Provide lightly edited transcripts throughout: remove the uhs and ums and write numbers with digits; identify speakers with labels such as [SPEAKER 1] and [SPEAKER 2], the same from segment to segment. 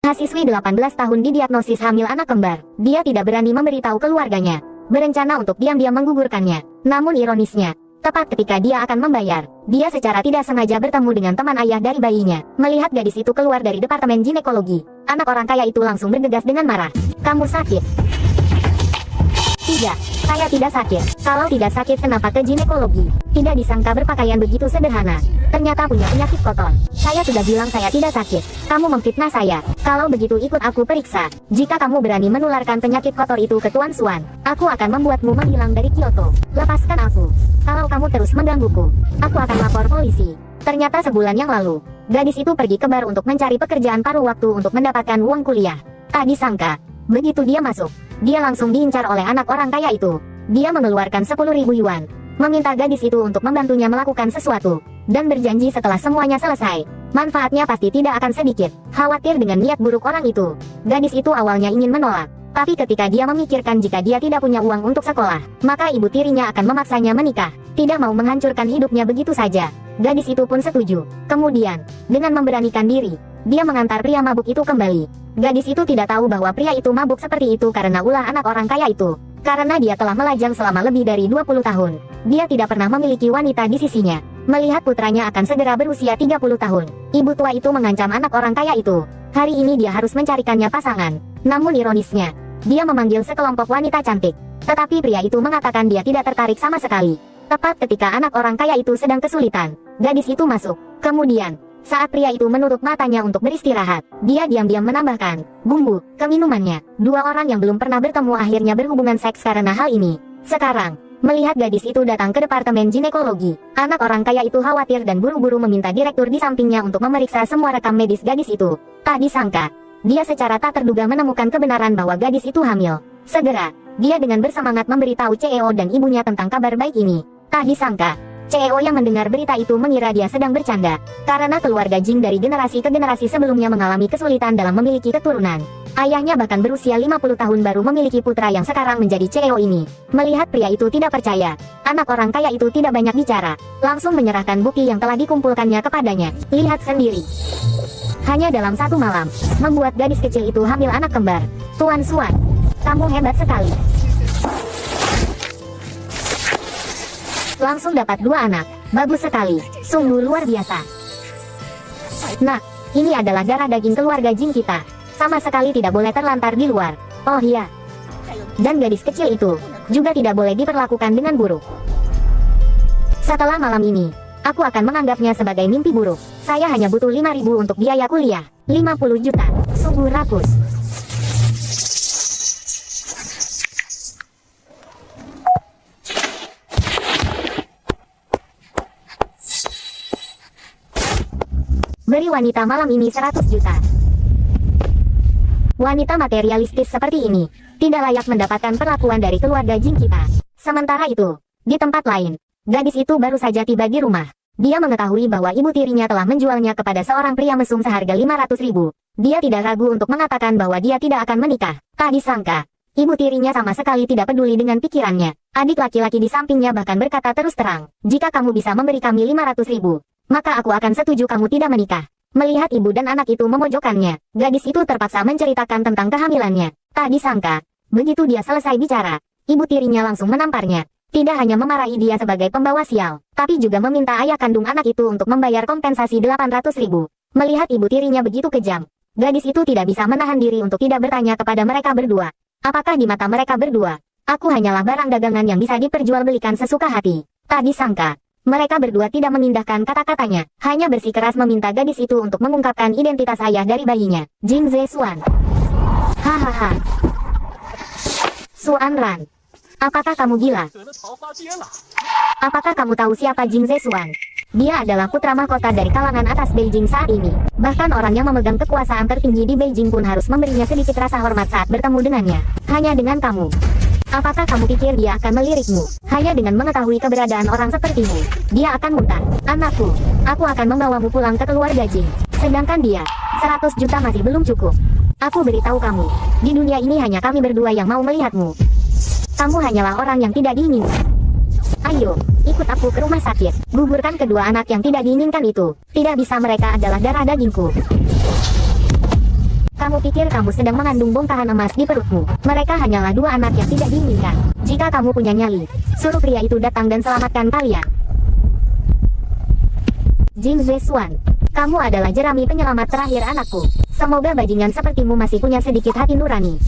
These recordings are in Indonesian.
[SPEAKER 1] Mahasiswi 18 tahun didiagnosis hamil anak kembar. Dia tidak berani memberitahu keluarganya. Berencana untuk diam-diam menggugurkannya. Namun ironisnya, tepat ketika dia akan membayar, dia secara tidak sengaja bertemu dengan teman ayah dari bayinya. Melihat gadis itu keluar dari departemen ginekologi, anak orang kaya itu langsung bergegas dengan marah. "Kamu sakit?" "Tidak, saya tidak sakit." "Kalau tidak sakit kenapa ke ginekologi?" Tidak disangka berpakaian begitu sederhana. Ternyata punya penyakit kotor. "Saya sudah bilang saya tidak sakit. Kamu memfitnah saya. Kalau begitu ikut aku periksa. Jika kamu berani menularkan penyakit kotor itu ke Tuan Xuan, aku akan membuatmu menghilang dari Kyoto. Lepaskan aku. Kalau kamu terus menggangguku, aku akan lapor polisi." Ternyata sebulan yang lalu, gadis itu pergi ke bar untuk mencari pekerjaan paruh waktu untuk mendapatkan uang kuliah. Tak disangka, begitu dia masuk, dia langsung diincar oleh anak orang kaya itu. Dia mengeluarkan 10.000 yuan, meminta gadis itu untuk membantunya melakukan sesuatu, dan berjanji setelah semuanya selesai, manfaatnya pasti tidak akan sedikit. Khawatir dengan niat buruk orang itu, gadis itu awalnya ingin menolak. Tapi ketika dia memikirkan jika dia tidak punya uang untuk sekolah, maka ibu tirinya akan memaksanya menikah. Tidak mau menghancurkan hidupnya begitu saja, gadis itu pun setuju. Kemudian, dengan memberanikan diri, dia mengantar pria mabuk itu kembali. Gadis itu tidak tahu bahwa pria itu mabuk seperti itu karena ulah anak orang kaya itu. Karena dia telah melajang selama lebih dari 20 tahun, dia tidak pernah memiliki wanita di sisinya. Melihat putranya akan segera berusia 30 tahun, ibu tua itu mengancam anak orang kaya itu. Hari ini dia harus mencarikannya pasangan. Namun ironisnya, dia memanggil sekelompok wanita cantik. Tetapi pria itu mengatakan dia tidak tertarik sama sekali. Tepat ketika anak orang kaya itu sedang kesulitan, gadis itu masuk. Kemudian, saat pria itu menutup matanya untuk beristirahat, dia diam-diam menambahkan bumbu ke minumannya. Dua orang yang belum pernah bertemu akhirnya berhubungan seks karena hal ini. Sekarang, melihat gadis itu datang ke departemen ginekologi, anak orang kaya itu khawatir dan buru-buru meminta direktur di sampingnya untuk memeriksa semua rekam medis gadis itu. Tak disangka, dia secara tak terduga menemukan kebenaran bahwa gadis itu hamil. Segera, dia dengan bersemangat memberitahu CEO dan ibunya tentang kabar baik ini. Tak disangka, CEO yang mendengar berita itu mengira dia sedang bercanda, karena keluarga Jing dari generasi ke generasi sebelumnya mengalami kesulitan dalam memiliki keturunan. Ayahnya bahkan berusia 50 tahun baru memiliki putra yang sekarang menjadi CEO ini. Melihat pria itu tidak percaya, anak orang kaya itu tidak banyak bicara, langsung menyerahkan bukti yang telah dikumpulkannya kepadanya. "Lihat sendiri. Hanya dalam satu malam, membuat gadis kecil itu hamil anak kembar. Tuan Xuan, kamu hebat sekali. Langsung dapat 2 anak. Bagus sekali. Sungguh luar biasa. Nah, ini adalah darah daging keluarga Jin kita. Sama sekali tidak boleh terlantar di luar. Oh iya. Dan gadis kecil itu juga tidak boleh diperlakukan dengan buruk. Setelah malam ini, aku akan menganggapnya sebagai mimpi buruk. Saya hanya butuh 5.000 untuk biaya kuliah. 50 juta. Sungguh rakus. Beri wanita malam ini 100 juta. Wanita materialistis seperti ini tidak layak mendapatkan perlakuan dari keluarga Jin kita. Sementara itu, di tempat lain, gadis itu baru saja tiba di rumah. Dia mengetahui bahwa ibu tirinya telah menjualnya kepada seorang pria mesum seharga 500.000. Dia tidak ragu untuk mengatakan bahwa dia tidak akan menikah. Tak disangka, ibu tirinya sama sekali tidak peduli dengan pikirannya. Adik laki-laki di sampingnya bahkan berkata terus terang, "Jika kamu bisa memberi kami 500.000, maka aku akan setuju kamu tidak menikah." Melihat ibu dan anak itu memojokkannya, gadis itu terpaksa menceritakan tentang kehamilannya. Tak disangka, begitu dia selesai bicara, ibu tirinya langsung menamparnya. Tidak hanya memarahi dia sebagai pembawa sial, tapi juga meminta ayah kandung anak itu untuk membayar kompensasi 800.000. Melihat ibu tirinya begitu kejam, gadis itu tidak bisa menahan diri untuk tidak bertanya kepada mereka berdua. Apakah di mata mereka berdua, aku hanyalah barang dagangan yang bisa diperjualbelikan sesuka hati? Tak disangka, mereka berdua tidak mengindahkan kata-katanya, hanya bersikeras meminta gadis itu untuk mengungkapkan identitas ayah dari bayinya, Jing Zexuan. Hahaha. Xuan Ran. Apakah kamu gila? Apakah kamu tahu siapa Jing Zexuan? Dia adalah putra mahkota dari kalangan atas Beijing saat ini. Bahkan orang yang memegang kekuasaan tertinggi di Beijing pun harus memberinya sedikit rasa hormat saat bertemu dengannya. Hanya dengan kamu. Apakah kamu pikir dia akan melirikmu? Hanya dengan mengetahui keberadaan orang sepertimu, dia akan muntah. Anakku, aku akan membawamu pulang ke keluarga Jing. Sedangkan dia, 100 juta masih belum cukup. Aku beritahu kamu, di dunia ini hanya kami berdua yang mau melihatmu. Kamu hanyalah orang yang tidak diinginkan. Ayo, ikut aku ke rumah sakit. Gugurkan kedua anak yang tidak diinginkan itu. Tidak bisa, mereka adalah darah dagingku. Kamu pikir kamu sedang mengandung bongkahan emas di perutmu? Mereka hanyalah dua anak yang tidak diinginkan. Jika kamu punya nyali, suruh pria itu datang dan selamatkan kalian. Jing Zesuan, kamu adalah jerami penyelamat terakhir anakku. Semoga bajingan sepertimu masih punya sedikit hati nurani.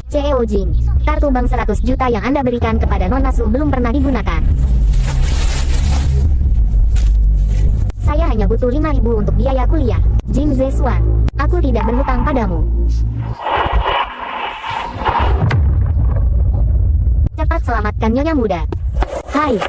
[SPEAKER 1] CEO Jing, kartu bank 100 juta yang Anda berikan kepada Nona Su belum pernah digunakan. Saya hanya butuh 5.000 untuk biaya kuliah. Jing Zesuan, aku tidak berhutang padamu. Cepat selamatkan Nyonya muda. Hai.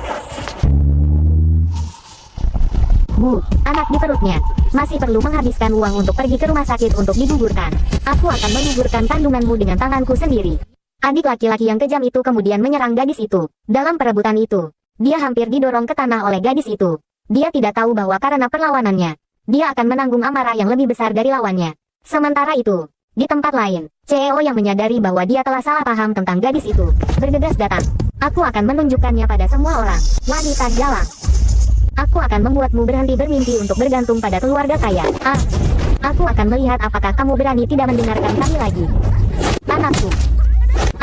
[SPEAKER 1] Bu, anak di perutnya. Masih perlu menghabiskan uang untuk pergi ke rumah sakit untuk digugurkan. Aku akan menggugurkan kandunganmu dengan tanganku sendiri. Adik laki-laki yang kejam itu kemudian menyerang gadis itu. Dalam perebutan itu, dia hampir didorong ke tanah oleh gadis itu. Dia tidak tahu bahwa karena perlawanannya, dia akan menanggung amarah yang lebih besar dari lawannya. Sementara itu, di tempat lain, CEO yang menyadari bahwa dia telah salah paham tentang gadis itu, bergegas datang. Aku akan menunjukkannya pada semua orang. Wanita jalang. Aku akan membuatmu berhenti bermimpi untuk bergantung pada keluarga saya. Aku akan melihat apakah kamu berani tidak mendengarkan kami lagi. Anakku.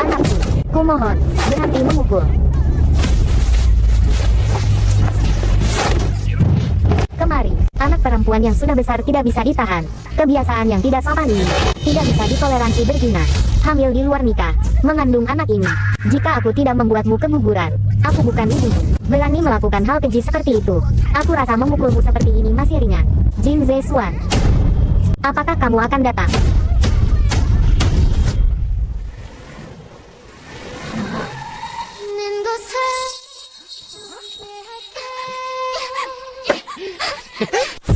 [SPEAKER 1] Anakku. Kumohon, berhenti memukul. Kemari, anak perempuan yang sudah besar tidak bisa ditahan. Kebiasaan yang tidak sopan ini tidak bisa ditoleransi berzina. Hamil di luar nikah, mengandung anak ini. Jika aku tidak membuatmu keguguran, aku bukan ibumu. Berani melakukan hal keji seperti itu. Aku rasa memukulmu seperti ini masih ringan. Jin Zesuan, apakah kamu akan datang?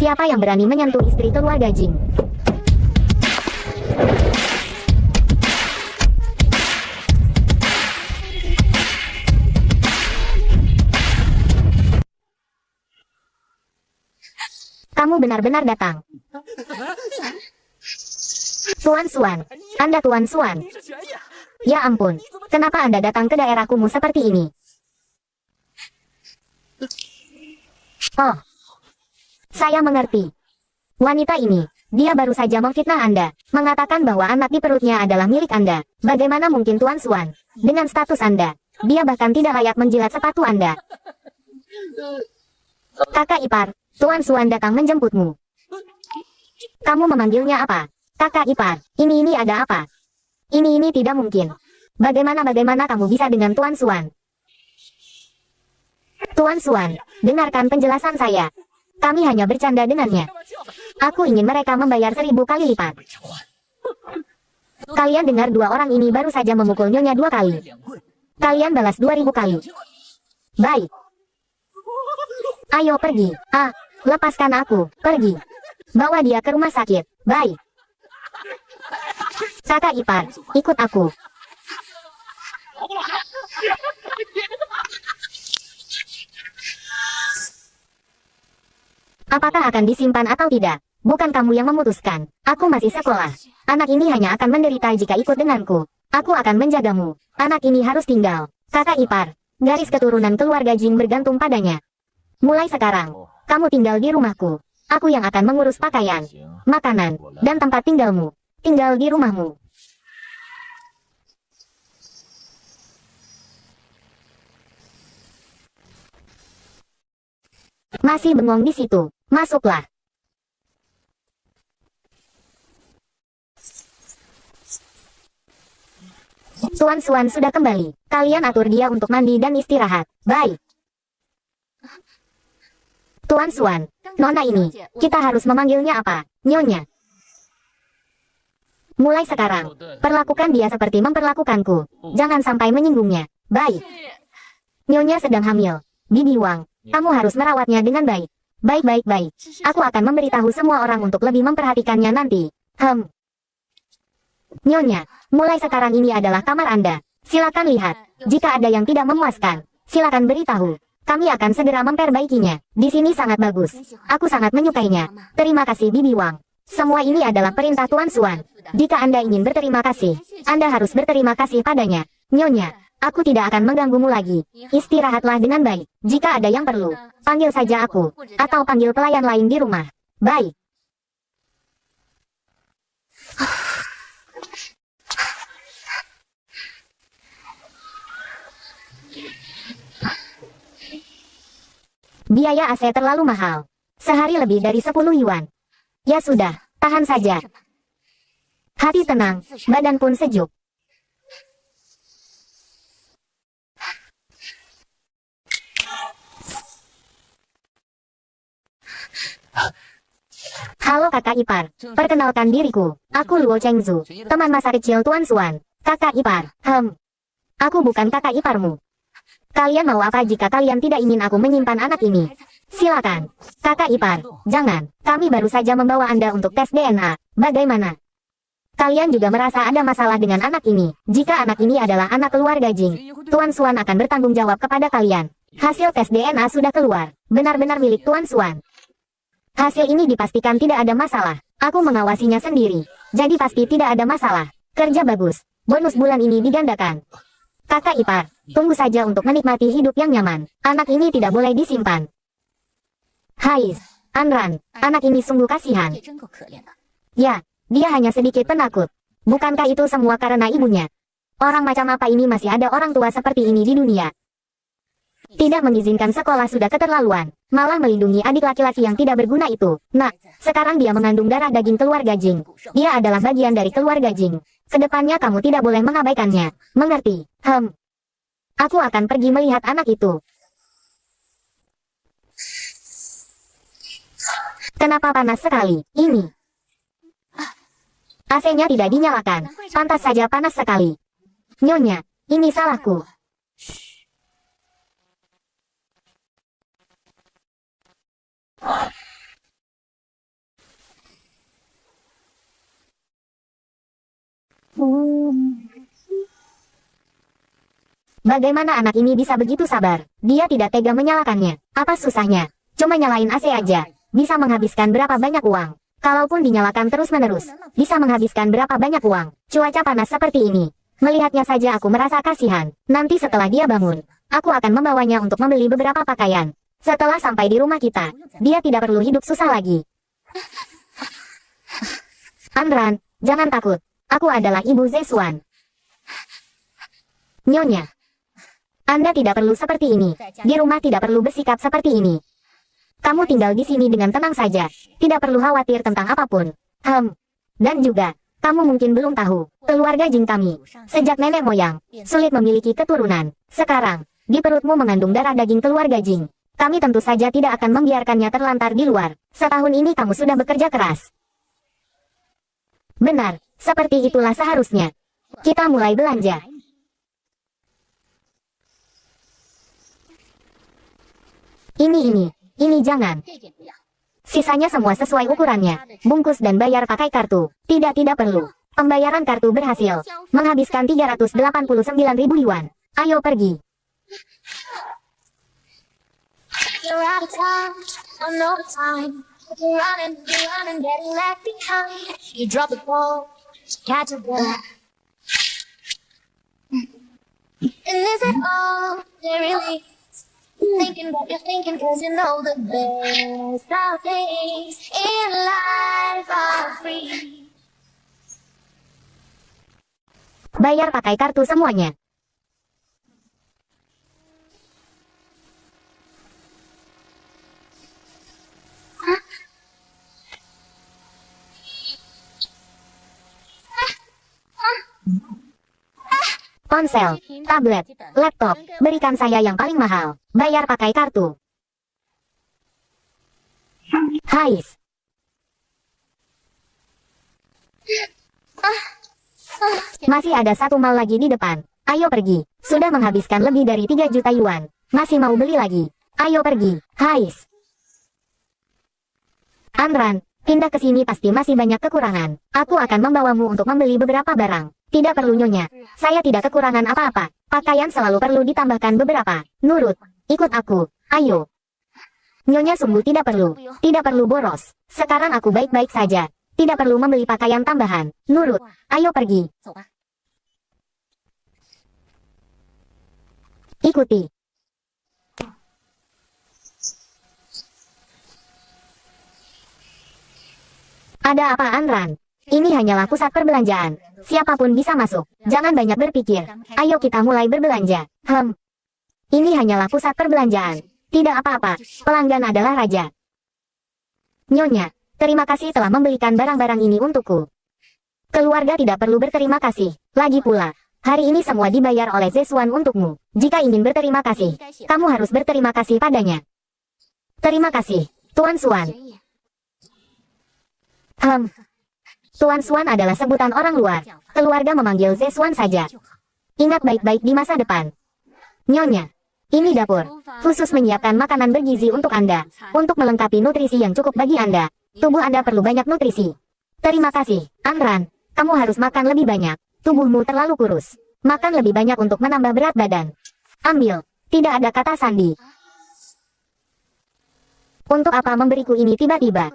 [SPEAKER 1] Siapa yang berani menyentuh istri keluarga Jing? Kamu benar-benar datang. Tuan Suan, Anda Tuan Suan. Ya ampun, kenapa Anda datang ke daerah kumuh seperti ini? Oh, saya mengerti. Wanita ini, dia baru saja memfitnah Anda, mengatakan bahwa anak di perutnya adalah milik Anda. Bagaimana mungkin Tuan Suan? Dengan status Anda, dia bahkan tidak layak menjilat sepatu Anda. Kakak ipar, Tuan Suan datang menjemputmu. Kamu memanggilnya apa? Kakak ipar, ini ada apa? Ini tidak mungkin. Bagaimana kamu bisa dengan Tuan Suan? Tuan Suan, dengarkan penjelasan saya. Kami hanya bercanda dengannya. Aku ingin mereka membayar 1000 kali lipat. Kalian dengar dua orang ini baru saja memukul Nyonya 2 kali. Kalian balas 2000 kali. Baik. Ayo pergi. Lepaskan aku. Pergi. Bawa dia ke rumah sakit. Baik. Kakak ipar, ikut aku. Apakah akan disimpan atau tidak? Bukan kamu yang memutuskan. Aku masih sekolah. Anak ini hanya akan menderita jika ikut denganku. Aku akan menjagamu. Anak ini harus tinggal. Kakak ipar, garis keturunan keluarga Jing bergantung padanya. Mulai sekarang, kamu tinggal di rumahku. Aku yang akan mengurus pakaian, makanan, dan tempat tinggalmu. Tinggal di rumahmu. Masih bengong di situ. Masuklah. Tuan Suan sudah kembali. Kalian atur dia untuk mandi dan istirahat. Baik. Tuan Suan, Nona ini, kita harus memanggilnya apa? Nyonya. Mulai sekarang, perlakukan dia seperti memperlakukanku. Jangan sampai menyinggungnya. Baik. Nyonya sedang hamil. Bibi Wang, kamu harus merawatnya dengan baik. Baik. Aku akan memberitahu semua orang untuk lebih memperhatikannya nanti. Nyonya, mulai sekarang ini adalah kamar Anda. Silakan lihat. Jika ada yang tidak memuaskan, silakan beritahu. Kami akan segera memperbaikinya. Di sini sangat bagus. Aku sangat menyukainya. Terima kasih Bibi Wang. Semua ini adalah perintah Tuan Suan. Jika Anda ingin berterima kasih, Anda harus berterima kasih padanya. Nyonya, Aku tidak akan mengganggumu lagi. Istirahatlah dengan baik. Jika ada yang perlu, panggil saja aku, atau panggil pelayan lain di rumah. Baik. Biaya AC terlalu mahal. Sehari lebih dari 10 yuan. Ya sudah, tahan saja. Hati tenang, badan pun sejuk. Halo kakak ipar, perkenalkan diriku. Aku Luo Chengzu, teman masa kecil Tuan Xuan. Kakak ipar, aku bukan kakak iparmu. Kalian mau apa jika kalian tidak ingin aku menyimpan anak ini? Silakan. Kakak ipar, jangan. Kami baru saja membawa Anda untuk tes DNA. Bagaimana? Kalian juga merasa ada masalah dengan anak ini. Jika anak ini adalah anak keluarga Jing, Tuan Xuan akan bertanggung jawab kepada kalian. Hasil tes DNA sudah keluar. Benar-benar milik Tuan Xuan. Hasil ini dipastikan tidak ada masalah. Aku mengawasinya sendiri. Jadi pasti tidak ada masalah. Kerja bagus. Bonus bulan ini digandakan. Kakak ipar, tunggu saja untuk menikmati hidup yang nyaman. Anak ini tidak boleh disimpan. Hais, Anran, anak ini sungguh kasihan. Ya, dia hanya sedikit penakut. Bukankah itu semua karena ibunya? Orang macam apa ini masih ada orang tua seperti ini di dunia? Tidak mengizinkan sekolah sudah keterlaluan. Malah melindungi adik laki-laki yang tidak berguna itu. Nah, sekarang dia mengandung darah daging keluarga Jing. Dia adalah bagian dari keluarga Jing. Kedepannya kamu tidak boleh mengabaikannya. Mengerti? Aku akan pergi melihat anak itu. Kenapa panas sekali? Ini. AC-nya tidak dinyalakan. Pantas saja panas sekali. Nyonya, ini salahku. Bagaimana anak ini bisa begitu sabar? Dia tidak tega menyalakannya. Apa susahnya? Cuma nyalain AC aja. Bisa menghabiskan berapa banyak uang? Kalaupun dinyalakan terus-menerus, bisa menghabiskan berapa banyak uang? Cuaca panas seperti ini. Melihatnya saja aku merasa kasihan. Nanti setelah dia bangun, aku akan membawanya untuk membeli beberapa pakaian. Setelah sampai di rumah kita, dia tidak perlu hidup susah lagi. Anran, jangan takut. Aku adalah Ibu Zesuan. Nyonya, Anda tidak perlu seperti ini. Di rumah tidak perlu bersikap seperti ini. Kamu tinggal di sini dengan tenang saja. Tidak perlu khawatir tentang apapun. Dan juga, kamu mungkin belum tahu, keluarga Jing kami, sejak nenek moyang, sulit memiliki keturunan. Sekarang, di perutmu mengandung darah daging keluarga Jing. Kami tentu saja tidak akan membiarkannya terlantar di luar. Setahun ini kamu sudah bekerja keras. Benar, seperti itulah seharusnya. Kita mulai belanja. Ini jangan. Sisanya semua sesuai ukurannya. Bungkus dan bayar pakai kartu. Tidak perlu. Pembayaran kartu berhasil. Menghabiskan 389.000 yuan. Ayo pergi. You're out of time, I know the time. You're running, getting left behind. You drop the ball, catch a ball. And is it all there really is? Thinking what you're thinking, cause you know the best of things in life are free. Bayar pakai kartu semuanya. Ponsel, tablet, laptop, berikan saya yang paling mahal. Bayar pakai kartu. Hais. Masih ada satu mal lagi di depan. Ayo pergi. Sudah menghabiskan lebih dari 3 juta yuan. Masih mau beli lagi. Ayo pergi. Hais. Anran, pindah ke sini pasti masih banyak kekurangan. Aku akan membawamu untuk membeli beberapa barang. Tidak perlu nyonya. Saya tidak kekurangan apa-apa. Pakaian selalu perlu ditambahkan beberapa. Nurut. Ikut aku. Ayo. Nyonya sungguh tidak perlu. Tidak perlu boros. Sekarang aku baik-baik saja. Tidak perlu membeli pakaian tambahan. Nurut. Ayo pergi. Ikuti. Ada apaan, Ran? Ini hanyalah pusat perbelanjaan. Siapapun bisa masuk. Jangan banyak berpikir. Ayo kita mulai berbelanja. Ini hanyalah pusat perbelanjaan. Tidak apa-apa. Pelanggan adalah raja. Nyonya, terima kasih telah membelikan barang-barang ini untukku. Keluarga tidak perlu berterima kasih. Lagi pula, hari ini semua dibayar oleh Zesuan untukmu. Jika ingin berterima kasih, kamu harus berterima kasih padanya. Terima kasih, Tuan Suan. Tuan Suan adalah sebutan orang luar. Keluarga memanggil Zesuan saja. Ingat baik-baik di masa depan. Nyonya, ini dapur. Khusus menyiapkan makanan bergizi untuk Anda. Untuk melengkapi nutrisi yang cukup bagi Anda. Tubuh Anda perlu banyak nutrisi. Terima kasih, Anran. Kamu harus makan lebih banyak. Tubuhmu terlalu kurus. Makan lebih banyak untuk menambah berat badan. Ambil. Tidak ada kata sandi. Untuk apa memberiku ini tiba-tiba?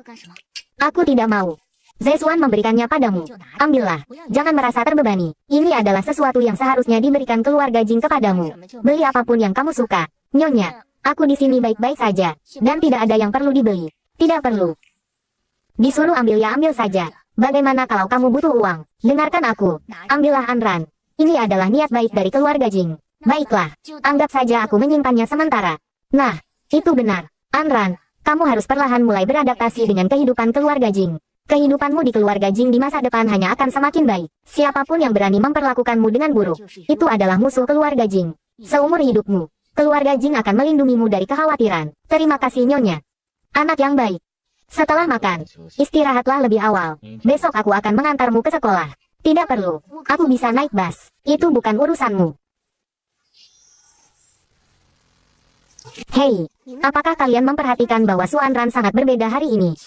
[SPEAKER 1] Aku tidak mau. Zesuan memberikannya padamu. Ambillah. Jangan merasa terbebani. Ini adalah sesuatu yang seharusnya diberikan keluarga Jing kepadamu. Beli apapun yang kamu suka. Nyonya, aku di sini baik-baik saja. Dan tidak ada yang perlu dibeli. Tidak perlu. Disuruh ambil ya ambil saja. Bagaimana kalau kamu butuh uang? Dengarkan aku. Ambillah Anran. Ini adalah niat baik dari keluarga Jing. Baiklah. Anggap saja aku menyimpannya sementara. Nah, itu benar. Anran, kamu harus perlahan mulai beradaptasi dengan kehidupan keluarga Jing. Kehidupanmu di keluarga Jing di masa depan hanya akan semakin baik. Siapapun yang berani memperlakukanmu dengan buruk, itu adalah musuh keluarga Jing. Seumur hidupmu, keluarga Jing akan melindungimu dari kekhawatiran. Terima kasih Nyonya. Anak yang baik. Setelah makan, istirahatlah lebih awal. Besok aku akan mengantarmu ke sekolah. Tidak perlu. Aku bisa naik bus. Itu bukan urusanmu. Hei, apakah kalian memperhatikan bahwa Suanran sangat berbeda hari ini?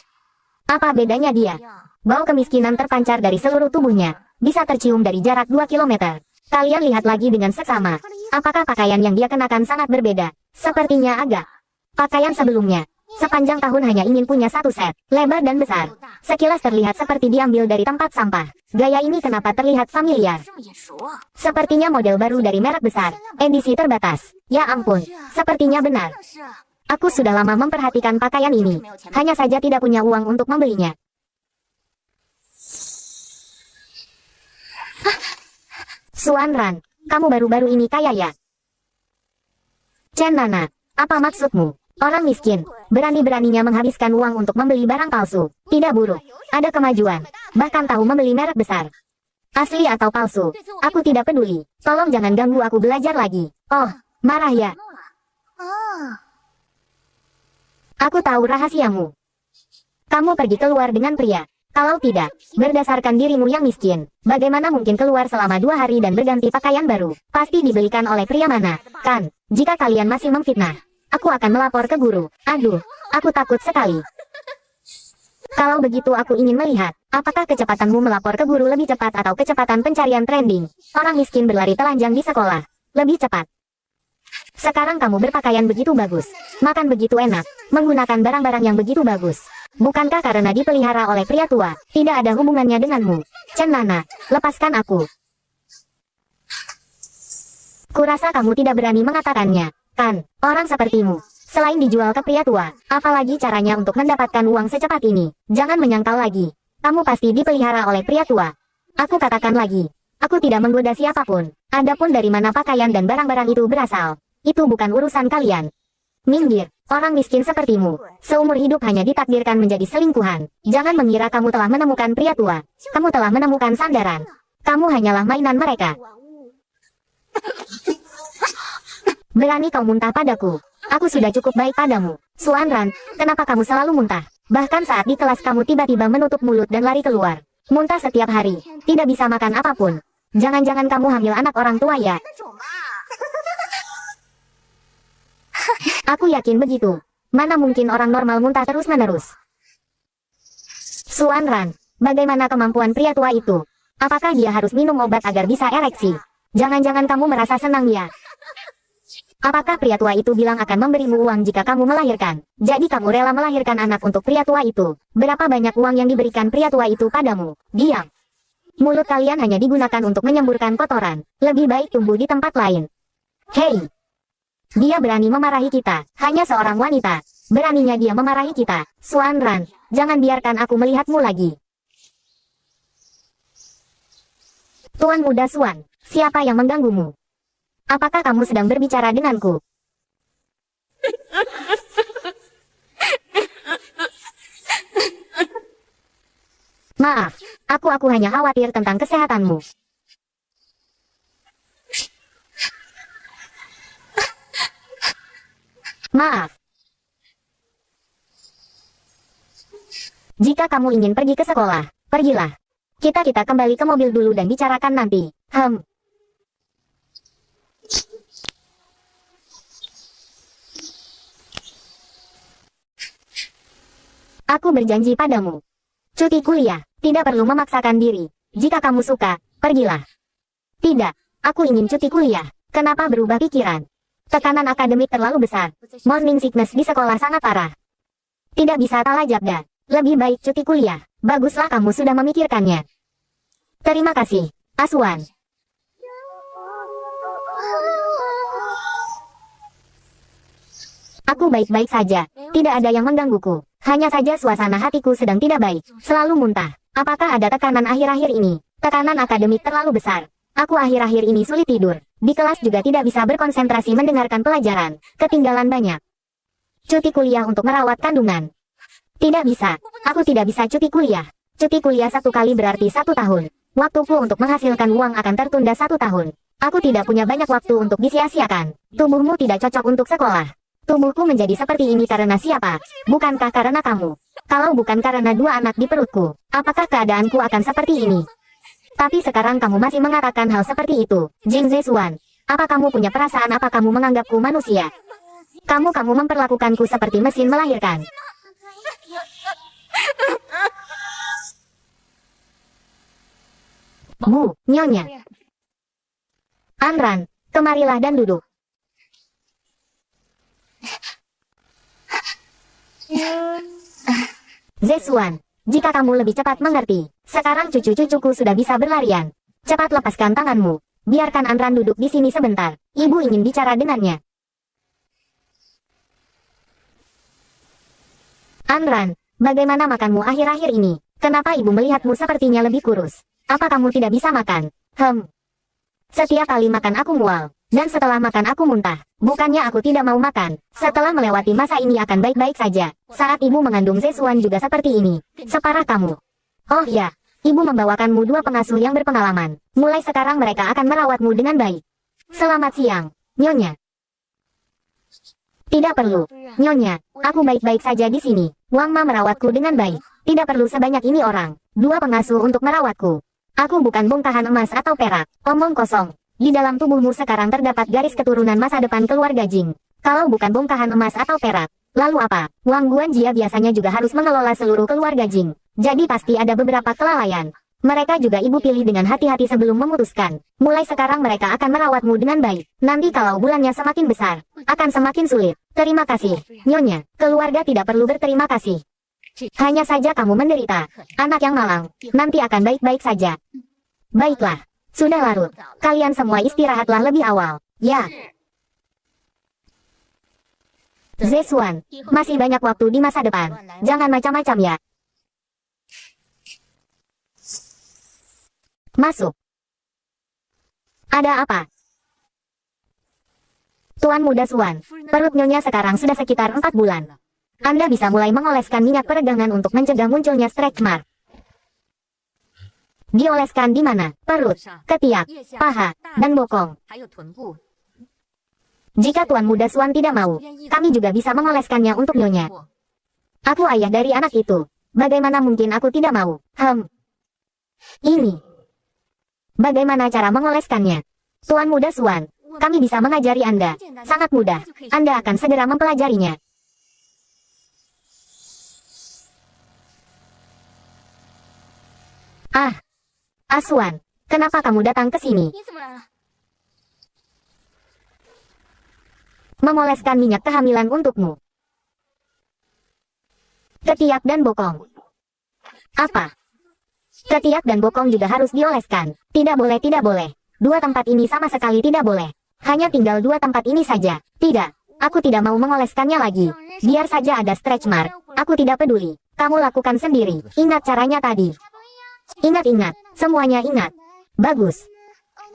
[SPEAKER 1] Apa bedanya dia? Bau kemiskinan terpancar dari seluruh tubuhnya. Bisa tercium dari jarak 2 km. Kalian lihat lagi dengan seksama. Apakah pakaian yang dia kenakan sangat berbeda? Sepertinya agak. Pakaian sebelumnya. Sepanjang tahun hanya ingin punya satu set. Lebar dan besar. Sekilas terlihat seperti diambil dari tempat sampah. Gaya ini kenapa terlihat familiar? Sepertinya model baru dari merek besar. Edisi terbatas. Ya ampun. Sepertinya benar. Aku sudah lama memperhatikan pakaian ini. Hanya saja tidak punya uang untuk membelinya. Suanran, kamu baru-baru ini kaya ya? Chen Nana, apa maksudmu? Orang miskin, berani-beraninya menghabiskan uang untuk membeli barang palsu. Tidak buruk. Ada kemajuan. Bahkan tahu membeli merek besar. Asli atau palsu, aku tidak peduli. Tolong jangan ganggu aku belajar lagi. Oh, marah ya? Aku tahu rahasiamu. Kamu pergi keluar dengan pria. Kalau tidak, berdasarkan dirimu yang miskin, bagaimana mungkin keluar selama 2 hari dan berganti pakaian baru? Pasti dibelikan oleh pria mana, kan? Jika kalian masih memfitnah, aku akan melapor ke guru. Aduh, aku takut sekali. Kalau begitu aku ingin melihat, apakah kecepatanmu melapor ke guru lebih cepat atau kecepatan pencarian trending? Orang miskin berlari telanjang di sekolah. Lebih cepat. Sekarang kamu berpakaian begitu bagus, makan begitu enak, menggunakan barang-barang yang begitu bagus. Bukankah karena dipelihara oleh pria tua, tidak ada hubungannya denganmu? Chen Nana, lepaskan aku. Kurasa kamu tidak berani mengatakannya, kan? Orang sepertimu, selain dijual ke pria tua, apalagi caranya untuk mendapatkan uang secepat ini? Jangan menyangkal lagi. Kamu pasti dipelihara oleh pria tua. Aku katakan lagi, aku tidak menggoda siapapun. Adapun dari mana pakaian dan barang-barang itu berasal, itu bukan urusan kalian. Minggir, orang miskin sepertimu, seumur hidup hanya ditakdirkan menjadi selingkuhan. Jangan mengira kamu telah menemukan pria tua. Kamu telah menemukan sandaran. Kamu hanyalah mainan mereka. Berani kau muntah padaku. Aku sudah cukup baik padamu. Suanran, kenapa kamu selalu muntah? Bahkan saat di kelas kamu tiba-tiba menutup mulut dan lari keluar. Muntah setiap hari, tidak bisa makan apapun. Jangan-jangan kamu hamil anak orang tua ya? Aku yakin begitu. Mana mungkin orang normal muntah terus-menerus? Suanran, bagaimana kemampuan pria tua itu? Apakah dia harus minum obat agar bisa ereksi? Jangan-jangan kamu merasa senang ya? Apakah pria tua itu bilang akan memberimu uang jika kamu melahirkan? Jadi kamu rela melahirkan anak untuk pria tua itu? Berapa banyak uang yang diberikan pria tua itu padamu? Diam. Mulut kalian hanya digunakan untuk menyemburkan kotoran. Lebih baik tumbuh di tempat lain. Hei! Dia berani memarahi kita, hanya seorang wanita. Beraninya dia memarahi kita. Suan Ran, jangan biarkan aku melihatmu lagi. Tuan Muda Suan, siapa yang mengganggumu? Apakah kamu sedang berbicara denganku? Maaf, aku hanya khawatir tentang kesehatanmu. Maaf. Jika kamu ingin pergi ke sekolah, pergilah. Kita kembali ke mobil dulu dan bicarakan nanti. Aku berjanji padamu. Cuti kuliah, tidak perlu memaksakan diri. Jika kamu suka, pergilah. Tidak, aku ingin cuti kuliah. Kenapa berubah pikiran? Tekanan akademik terlalu besar. Morning sickness di sekolah sangat parah. Tidak bisa talajabda. Lebih baik cuti kuliah. Baguslah kamu sudah memikirkannya. Terima kasih, Asuan. Aku baik-baik saja. Tidak ada yang menggangguku. Hanya saja suasana hatiku sedang tidak baik. Selalu muntah. Apakah ada tekanan akhir-akhir ini? Tekanan akademik terlalu besar. Aku akhir-akhir ini sulit tidur. Di kelas juga tidak bisa berkonsentrasi mendengarkan pelajaran. Ketinggalan banyak. Cuti kuliah untuk merawat kandungan. Tidak bisa. Aku tidak bisa cuti kuliah. Cuti kuliah 1 kali berarti 1 tahun. Waktuku untuk menghasilkan uang akan tertunda 1 tahun. Aku tidak punya banyak waktu untuk disia-siakan. Tubuhmu tidak cocok untuk sekolah. Tubuhku menjadi seperti ini karena siapa? Bukankah karena kamu? Kalau bukan karena 2 anak di perutku, apakah keadaanku akan seperti ini? Tapi sekarang kamu masih mengatakan hal seperti itu. Jing Zesuan, apa kamu punya perasaan? Apa kamu menganggapku manusia? Kamu memperlakukanku seperti mesin melahirkan. Bu, Nyonya. Anran, kemarilah dan duduk. Zesuan, jika kamu lebih cepat mengerti, sekarang cucu-cucuku sudah bisa berlarian. Cepat lepaskan tanganmu. Biarkan Anran duduk di sini sebentar. Ibu ingin bicara dengannya. Anran, bagaimana makanmu akhir-akhir ini? Kenapa ibu melihatmu sepertinya lebih kurus? Apa kamu tidak bisa makan? Setiap kali makan aku mual. Dan setelah makan aku muntah. Bukannya aku tidak mau makan. Setelah melewati masa ini akan baik-baik saja. Saat ibu mengandung Zesuan juga seperti ini. Separah kamu. Oh ya, ibu membawakanmu 2 pengasuh yang berpengalaman. Mulai sekarang mereka akan merawatmu dengan baik. Selamat siang, Nyonya. Tidak perlu, Nyonya. Aku baik-baik saja di sini. Wang Ma merawatku dengan baik. Tidak perlu sebanyak ini orang. 2 pengasuh untuk merawatku. Aku bukan bongkahan emas atau perak. Omong kosong. Di dalam tubuhmu sekarang terdapat garis keturunan masa depan keluarga Jing. Kalau bukan bongkahan emas atau perak, lalu apa? Wang Guanjia biasanya juga harus mengelola seluruh keluarga Jing. Jadi pasti ada beberapa kelalaian. Mereka juga ibu pilih dengan hati-hati sebelum memutuskan. Mulai sekarang mereka akan merawatmu dengan baik. Nanti kalau bulannya semakin besar, akan semakin sulit. Terima kasih, Nyonya. Keluarga tidak perlu berterima kasih. Hanya saja kamu menderita. Anak yang malang, nanti akan baik-baik saja. Baiklah, sudah larut. Kalian semua istirahatlah lebih awal. Ya. Zesuan, masih banyak waktu di masa depan. Jangan macam-macam ya. Masuk. Ada apa? Tuan Muda Suan, perut Nyonya sekarang sudah sekitar 4 bulan. Anda bisa mulai mengoleskan minyak peregangan untuk mencegah munculnya stretch mark. Dioleskan di mana? Perut, ketiak, paha, dan bokong. Jika Tuan Muda Suan tidak mau, kami juga bisa mengoleskannya untuk Nyonya. Aku ayah dari anak itu. Bagaimana mungkin aku tidak mau? Ini. Bagaimana cara mengoleskannya? Tuan Muda Suan, kami bisa mengajari Anda. Sangat mudah. Anda akan segera mempelajarinya. Asuan, kenapa kamu datang ke sini? Memoleskan minyak kehamilan untukmu. Ketiak dan bokong. Apa? Ketiak dan bokong juga harus dioleskan. Tidak boleh, tidak boleh. 2 tempat ini sama sekali tidak boleh. Hanya tinggal 2 tempat ini saja. Tidak, aku tidak mau mengoleskannya lagi. Biar saja ada stretch mark. Aku tidak peduli. Kamu lakukan sendiri. Ingat caranya tadi. Ingat-ingat. Semuanya ingat. Bagus.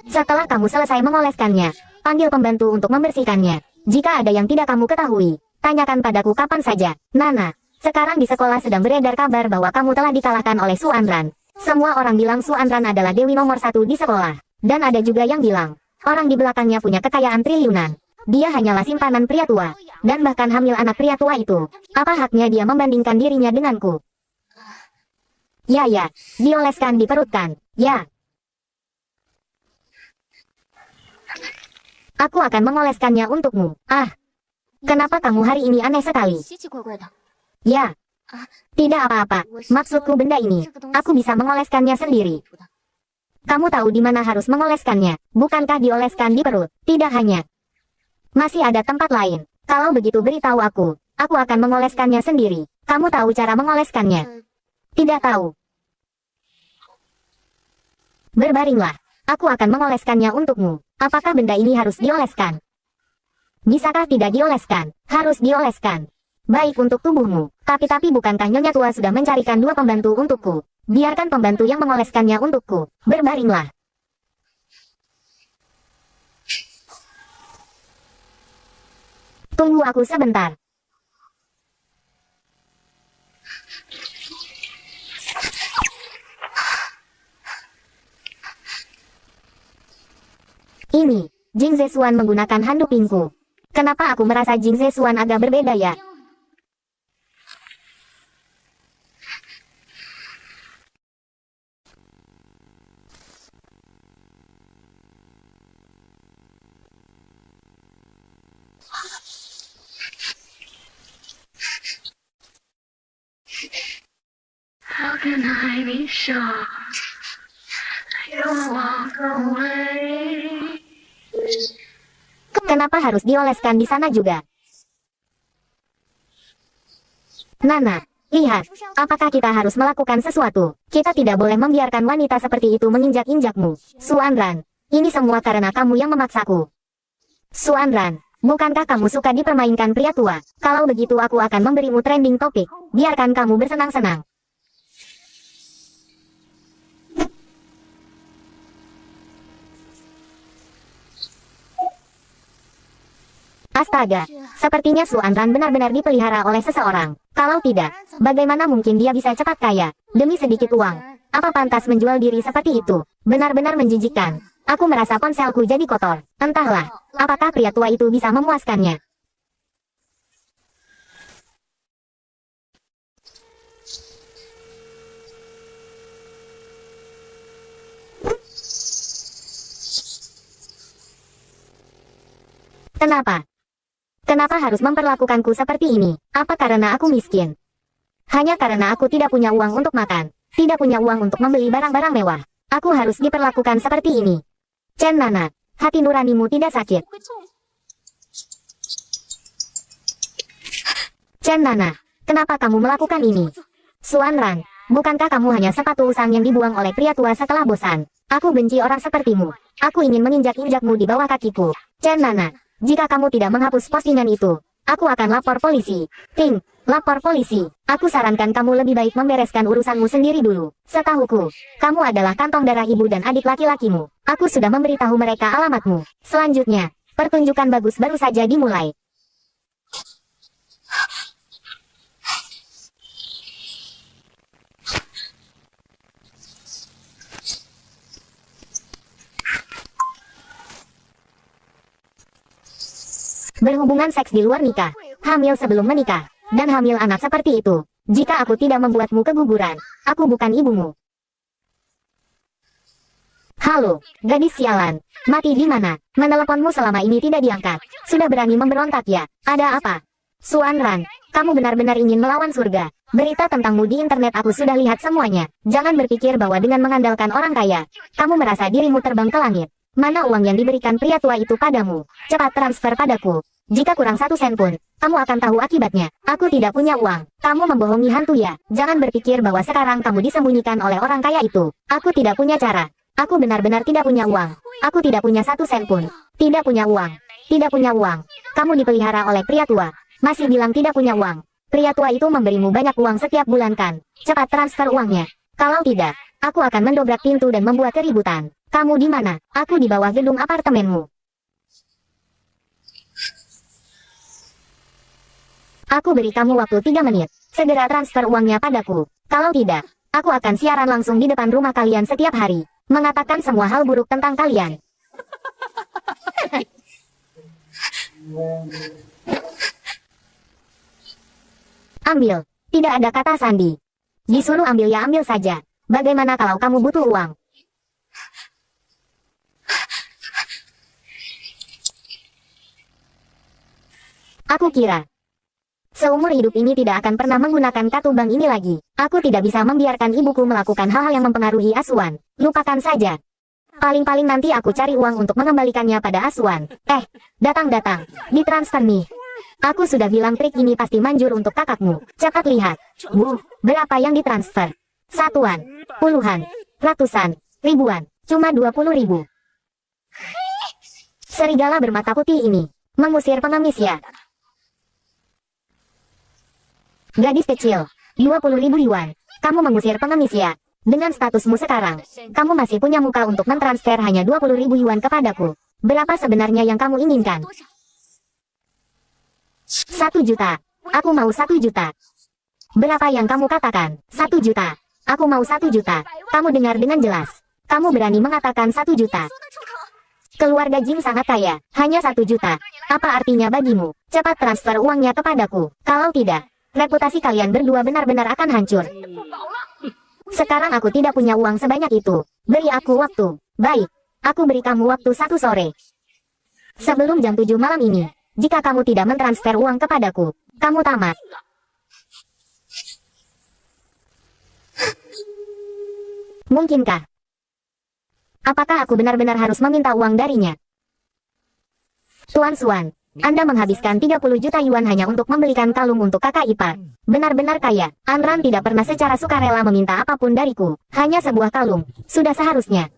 [SPEAKER 1] Setelah kamu selesai mengoleskannya, panggil pembantu untuk membersihkannya. Jika ada yang tidak kamu ketahui, tanyakan padaku kapan saja. Nana, sekarang di sekolah sedang beredar kabar bahwa kamu telah dikalahkan oleh Su Anran. Semua orang bilang Su Anran adalah dewi nomor 1 di sekolah. Dan ada juga yang bilang, orang di belakangnya punya kekayaan triliunan. Dia hanyalah simpanan pria tua, dan bahkan hamil anak pria tua itu. Apa haknya dia membandingkan dirinya denganku? Ya, dioleskan di perut kan? Ya. Aku akan mengoleskannya untukmu. Ah, kenapa kamu hari ini aneh sekali? Ya, tidak apa-apa. Maksudku benda ini, aku bisa mengoleskannya sendiri. Kamu tahu di mana harus mengoleskannya, bukankah dioleskan di perut? Tidak hanya. Masih ada tempat lain. Kalau begitu beritahu aku akan mengoleskannya sendiri. Kamu tahu cara mengoleskannya? Tidak tahu. Berbaringlah. Aku akan mengoleskannya untukmu. Apakah benda ini harus dioleskan? Bisakah tidak dioleskan? Harus dioleskan. Baik untuk tubuhmu. Tapi bukankah Nyonya Tua sudah mencarikan 2 pembantu untukku? Biarkan pembantu yang mengoleskannya untukku. Berbaringlah. Tunggu aku sebentar. Ini, Jing Zesuan menggunakan handuk pinku. Kenapa aku merasa Jing Zesuan agak berbeda ya?
[SPEAKER 2] How can I be sure you walk away?
[SPEAKER 1] Kenapa harus dioleskan di sana juga? Nana, lihat. Apakah kita harus melakukan sesuatu? Kita tidak boleh membiarkan wanita seperti itu menginjak-injakmu. Su Anran, ini semua karena kamu yang memaksaku. Su Anran, bukankah kamu suka dipermainkan pria tua? Kalau begitu aku akan memberimu trending topik. Biarkan kamu bersenang-senang. Astaga, sepertinya Su Anran benar-benar dipelihara oleh seseorang. Kalau tidak, bagaimana mungkin dia bisa cepat kaya? Demi sedikit uang, apa pantas menjual diri seperti itu? Benar-benar menjijikkan. Aku merasa ponselku jadi kotor. Entahlah, apakah pria tua itu bisa memuaskannya? Kenapa? Kenapa harus memperlakukanku seperti ini? Apa karena aku miskin? Hanya karena aku tidak punya uang untuk makan, tidak punya uang untuk membeli barang-barang mewah. Aku harus diperlakukan seperti ini. Chen Nana, hati nuranimu tidak sakit. Chen Nana, kenapa kamu melakukan ini? Su Anran, bukankah kamu hanya sepatu usang yang dibuang oleh pria tua setelah bosan? Aku benci orang sepertimu. Aku ingin menginjak-injakmu di bawah kakiku. Chen Nana, jika kamu tidak menghapus postingan itu, aku akan lapor polisi. Ting, lapor polisi. Aku sarankan kamu lebih baik membereskan urusanmu sendiri dulu. Setahuku, kamu adalah kantong darah ibu dan adik laki-lakimu. Aku sudah memberitahu mereka alamatmu. Selanjutnya, pertunjukan bagus baru saja dimulai. Berhubungan seks di luar nikah, hamil sebelum menikah, dan hamil anak seperti itu. Jika aku tidak membuatmu keguguran, aku bukan ibumu. Halo, gadis sialan. Mati di mana? Meneleponmu selama ini tidak diangkat. Sudah berani memberontak ya? Ada apa? Su Anran, kamu benar-benar ingin melawan surga. Berita tentangmu di internet aku sudah lihat semuanya. Jangan berpikir bahwa dengan mengandalkan orang kaya, kamu merasa dirimu terbang ke langit. Mana uang yang diberikan pria tua itu padamu? Cepat transfer padaku. Jika kurang 1 sen pun, kamu akan tahu akibatnya. Aku tidak punya uang. Kamu membohongi hantu ya? Jangan berpikir bahwa sekarang kamu disembunyikan oleh orang kaya itu. Aku tidak punya cara. Aku benar-benar tidak punya uang. Aku tidak punya 1 sen pun. Tidak punya uang. Tidak punya uang. Kamu dipelihara oleh pria tua. Masih bilang tidak punya uang. Pria tua itu memberimu banyak uang setiap bulan kan? Cepat transfer uangnya. Kalau tidak, aku akan mendobrak pintu dan membuat keributan. Kamu di mana? Aku di bawah gedung apartemenmu. Aku beri kamu waktu 3 menit. Segera transfer uangnya padaku. Kalau tidak, aku akan siaran langsung di depan rumah kalian setiap hari. Mengatakan semua hal buruk tentang kalian. Ambil. Tidak ada kata sandi. Disuruh ambil ya ambil saja. Bagaimana kalau kamu butuh uang? Aku kira seumur hidup ini tidak akan pernah menggunakan kartu bank ini lagi. Aku tidak bisa membiarkan ibuku melakukan hal-hal yang mempengaruhi Aswan. Lupakan saja. Paling-paling nanti aku cari uang untuk mengembalikannya pada Aswan. Datang-datang. Ditransfer nih. Aku sudah bilang trik ini pasti manjur untuk kakakmu. Cepat lihat. Berapa yang ditransfer? Satuan, puluhan, ratusan, ribuan. Cuma 20.000. Serigala bermata putih ini mengusir pengemis ya. Gadis kecil, 20.000 yuan. Kamu mengusir pengemis ya? Dengan statusmu sekarang, kamu masih punya muka untuk mentransfer hanya 20.000 yuan kepadaku. Berapa sebenarnya yang kamu inginkan? 1 juta. Aku mau 1 juta. Berapa yang kamu katakan? 1 juta. Aku mau 1 juta. Kamu dengar dengan jelas. Kamu berani mengatakan 1 juta. Keluarga Jing sangat kaya. Hanya 1 juta. Apa artinya bagimu? Cepat transfer uangnya kepadaku. Kalau tidak, reputasi kalian berdua benar-benar akan hancur. Sekarang aku tidak punya uang sebanyak itu. Beri aku waktu. Baik. Aku beri kamu waktu 1 sore. Sebelum jam 7 malam ini. Jika kamu tidak mentransfer uang kepadaku, kamu tamat. Mungkinkah? Apakah aku benar-benar harus meminta uang darinya? Tuan Suan, Anda menghabiskan 30 juta yuan hanya untuk membelikan kalung untuk kakak ipar. Benar-benar kaya. Anran tidak pernah secara sukarela meminta apapun dariku. Hanya sebuah kalung. Sudah seharusnya.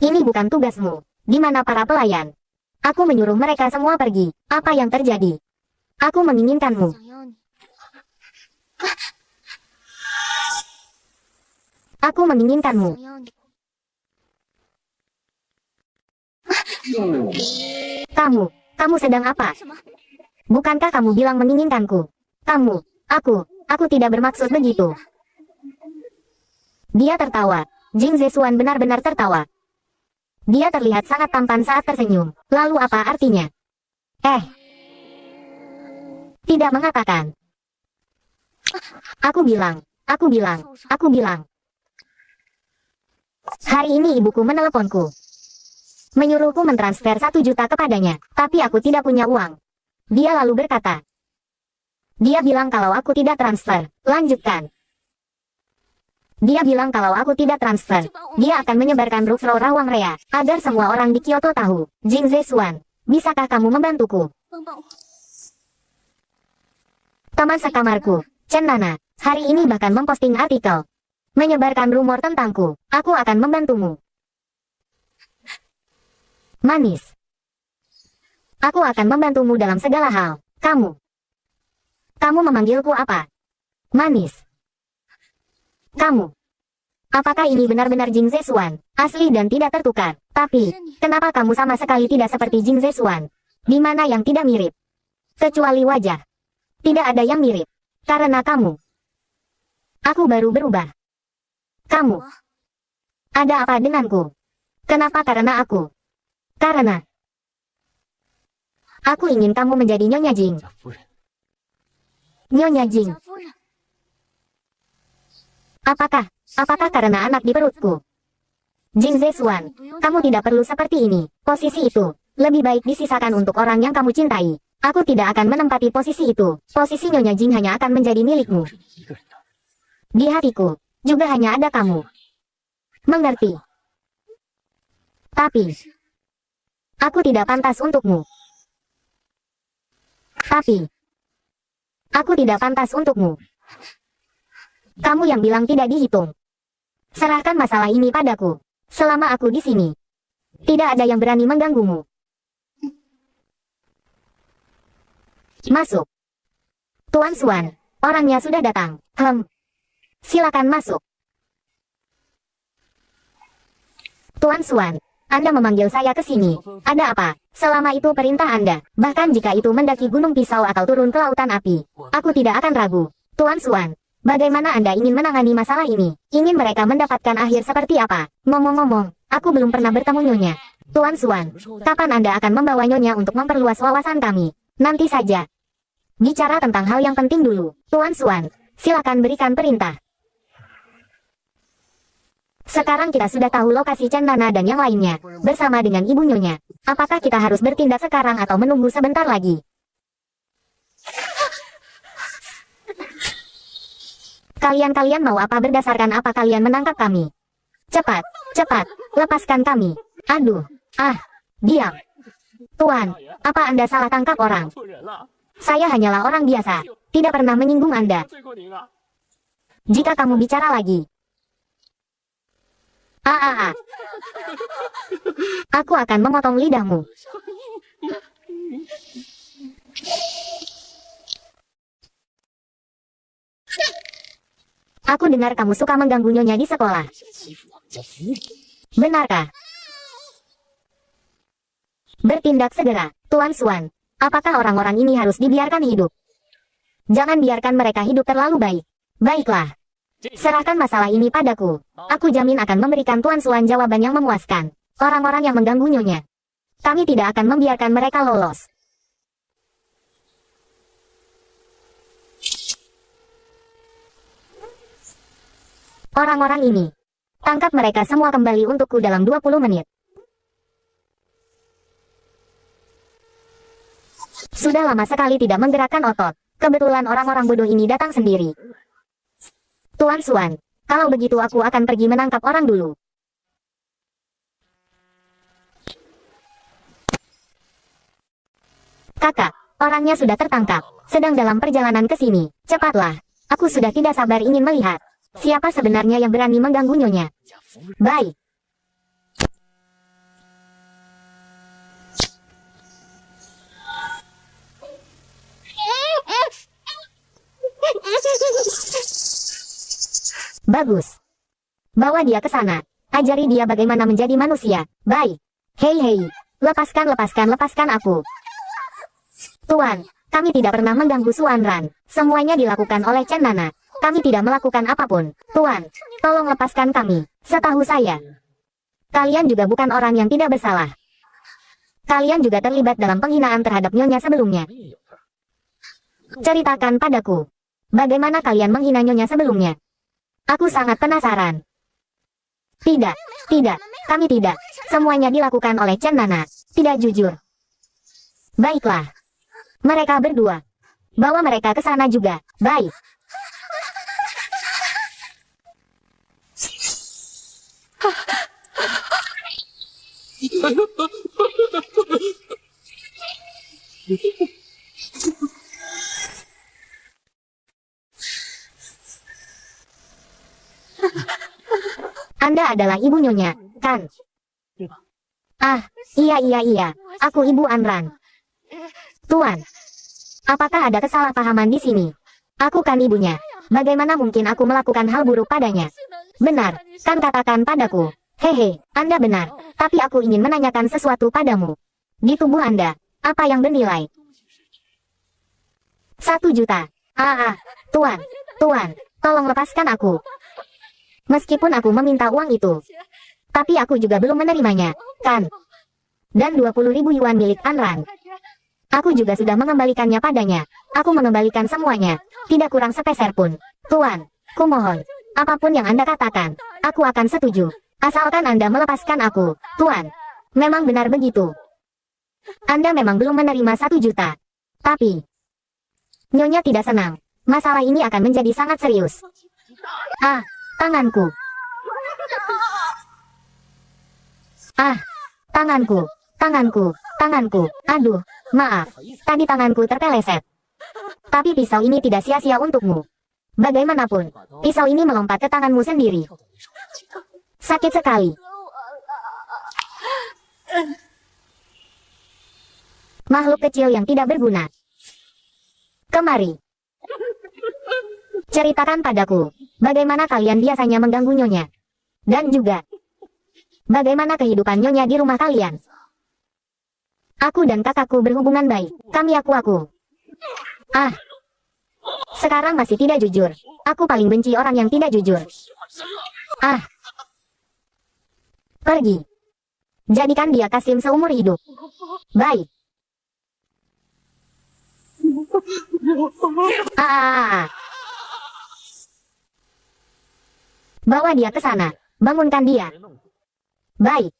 [SPEAKER 1] Ini bukan tugasmu. Di mana para pelayan? Aku menyuruh mereka semua pergi. Apa yang terjadi? Aku menginginkanmu. Aku menginginkanmu. Kamu sedang apa? Bukankah kamu bilang menginginkanku? Aku tidak bermaksud begitu. Dia tertawa. Jing Zesuan benar-benar tertawa. Dia terlihat sangat tampan saat tersenyum. Lalu apa artinya? Tidak mengatakan. Aku bilang. Hari ini ibuku meneleponku. Menyuruhku mentransfer 1 juta kepadanya. Tapi aku tidak punya uang. Dia lalu berkata. Dia bilang kalau aku tidak transfer. Lanjutkan. Dia bilang kalau aku tidak transfer, dia akan menyebarkan Rufro Rawang Rea, agar semua orang di Kyoto tahu. Jing Zesuan, bisakah kamu membantuku? Teman sekamarku, Chen Nana, hari ini bahkan memposting artikel. Menyebarkan rumor tentangku. Aku akan membantumu. Manis. Aku akan membantumu dalam segala hal. Kamu memanggilku apa? Manis. Kamu. Apakah ini benar-benar Jing Zesuan? Asli dan tidak tertukar. Tapi, kenapa kamu sama sekali tidak seperti Jing Zesuan? Di mana yang tidak mirip? Kecuali wajah. Tidak ada yang mirip. Karena kamu. Aku baru berubah. Kamu. Ada apa denganku? Kenapa karena aku? Karena. Aku ingin kamu menjadi Nyonya Jing. Nyonya Jing. Apakah karena anak di perutku? Jing Zesuan, kamu tidak perlu seperti ini. Posisi itu, lebih baik disisakan untuk orang yang kamu cintai. Aku tidak akan menempati posisi itu. Posisi Nyonya Jing hanya akan menjadi milikmu. Di hatiku, juga hanya ada kamu. Mengerti? Tapi, aku tidak pantas untukmu. Aku tidak pantas untukmu. Kamu yang bilang tidak dihitung. Serahkan masalah ini padaku. Selama aku di sini, tidak ada yang berani mengganggumu. Masuk. Tuan Xuan, orangnya sudah datang. Silakan masuk. Tuan Xuan, Anda memanggil saya ke sini. Ada apa? Selama itu perintah Anda. Bahkan jika itu mendaki gunung pisau atau turun ke lautan api, aku tidak akan ragu. Tuan Xuan, bagaimana Anda ingin menangani masalah ini? Ingin mereka mendapatkan akhir seperti apa? Ngomong-ngomong, aku belum pernah bertemu Nyonya. Tuan Xuan, kapan Anda akan membawa Nyonya untuk memperluas wawasan kami? Nanti saja. Bicara tentang hal yang penting dulu. Tuan Xuan, silakan berikan perintah. Sekarang kita sudah tahu lokasi Chen Nana dan yang lainnya, bersama dengan Ibu Nyonya. Apakah kita harus bertindak sekarang atau menunggu sebentar lagi? Kalian mau apa? Berdasarkan apa kalian menangkap kami? Cepat, lepaskan kami. Aduh, diam. Tuan, apa Anda salah tangkap orang? Saya hanyalah orang biasa, tidak pernah menyinggung Anda. Jika kamu bicara lagi, aku akan memotong lidahmu. Aku dengar kamu suka mengganggu Nyonya di sekolah. Benarkah? Bertindak segera, Tuan Xuan. Apakah orang-orang ini harus dibiarkan hidup? Jangan biarkan mereka hidup terlalu baik. Baiklah. Serahkan masalah ini padaku. Aku jamin akan memberikan Tuan Xuan jawaban yang memuaskan. Orang-orang yang mengganggu Nyonya, kami tidak akan membiarkan mereka lolos. Orang-orang ini, tangkap mereka semua kembali untukku dalam 20 menit. Sudah lama sekali tidak menggerakkan otot. Kebetulan orang-orang bodoh ini datang sendiri. Tuan Xuan, kalau begitu aku akan pergi menangkap orang dulu. Kakak, orangnya sudah tertangkap. Sedang dalam perjalanan ke sini. Cepatlah. Aku sudah tidak sabar ingin melihat siapa sebenarnya yang berani mengganggu Nyonya. Baik. Bagus. Bawa dia ke sana. Ajari dia bagaimana menjadi manusia. Baik. Hei. Lepaskan aku. Tuan, kami tidak pernah mengganggu Xuan Ran. Semuanya dilakukan oleh Chen Nana. Kami tidak melakukan apapun. Tuan, tolong lepaskan kami. Setahu saya, kalian juga bukan orang yang tidak bersalah. Kalian juga terlibat dalam penghinaan terhadap Nyonya sebelumnya. Ceritakan padaku, bagaimana kalian menghina Nyonya sebelumnya? Aku sangat penasaran. Tidak, kami tidak. Semuanya dilakukan oleh Chen Nana. Tidak jujur. Baiklah. Mereka berdua. Bawa mereka ke sana juga. Baik. Anda adalah ibu Nyonya, kan? Iya. Aku Ibu Anran. Tuan, apakah ada kesalahpahaman di sini? Aku kan ibunya. Bagaimana mungkin aku melakukan hal buruk padanya? Benar, kan katakan padaku. Hehe, Anda benar. Tapi aku ingin menanyakan sesuatu padamu. Di tubuh Anda, apa yang bernilai 1 juta? Tuan, tolong lepaskan aku. Meskipun aku meminta uang itu, tapi aku juga belum menerimanya, kan? Dan 20.000 yuan milik Anran, aku juga sudah mengembalikannya padanya. Aku mengembalikan semuanya, tidak kurang sepeser pun. Tuan, kumohon, apapun yang Anda katakan, aku akan setuju. Asalkan Anda melepaskan aku. Tuan, memang benar begitu. Anda memang belum menerima 1 juta. Tapi, Nyonya tidak senang. Masalah ini akan menjadi sangat serius. Tanganku. Tanganku. Aduh, maaf. Tadi tanganku terpeleset. Tapi pisau ini tidak sia-sia untukmu. Bagaimanapun, pisau ini melompat ke tanganmu sendiri. Sakit sekali. Makhluk kecil yang tidak berguna. Kemari. Ceritakan padaku, bagaimana kalian biasanya mengganggu Nyonya. Dan juga, bagaimana kehidupan Nyonya di rumah kalian. Aku dan kakakku berhubungan baik, kami aku. Ah, sekarang masih tidak jujur. Aku paling benci orang yang tidak jujur. Ah, pergi. Jadikan dia Kasim seumur hidup. Baik. Bawa dia ke sana. Bangunkan dia. Baik.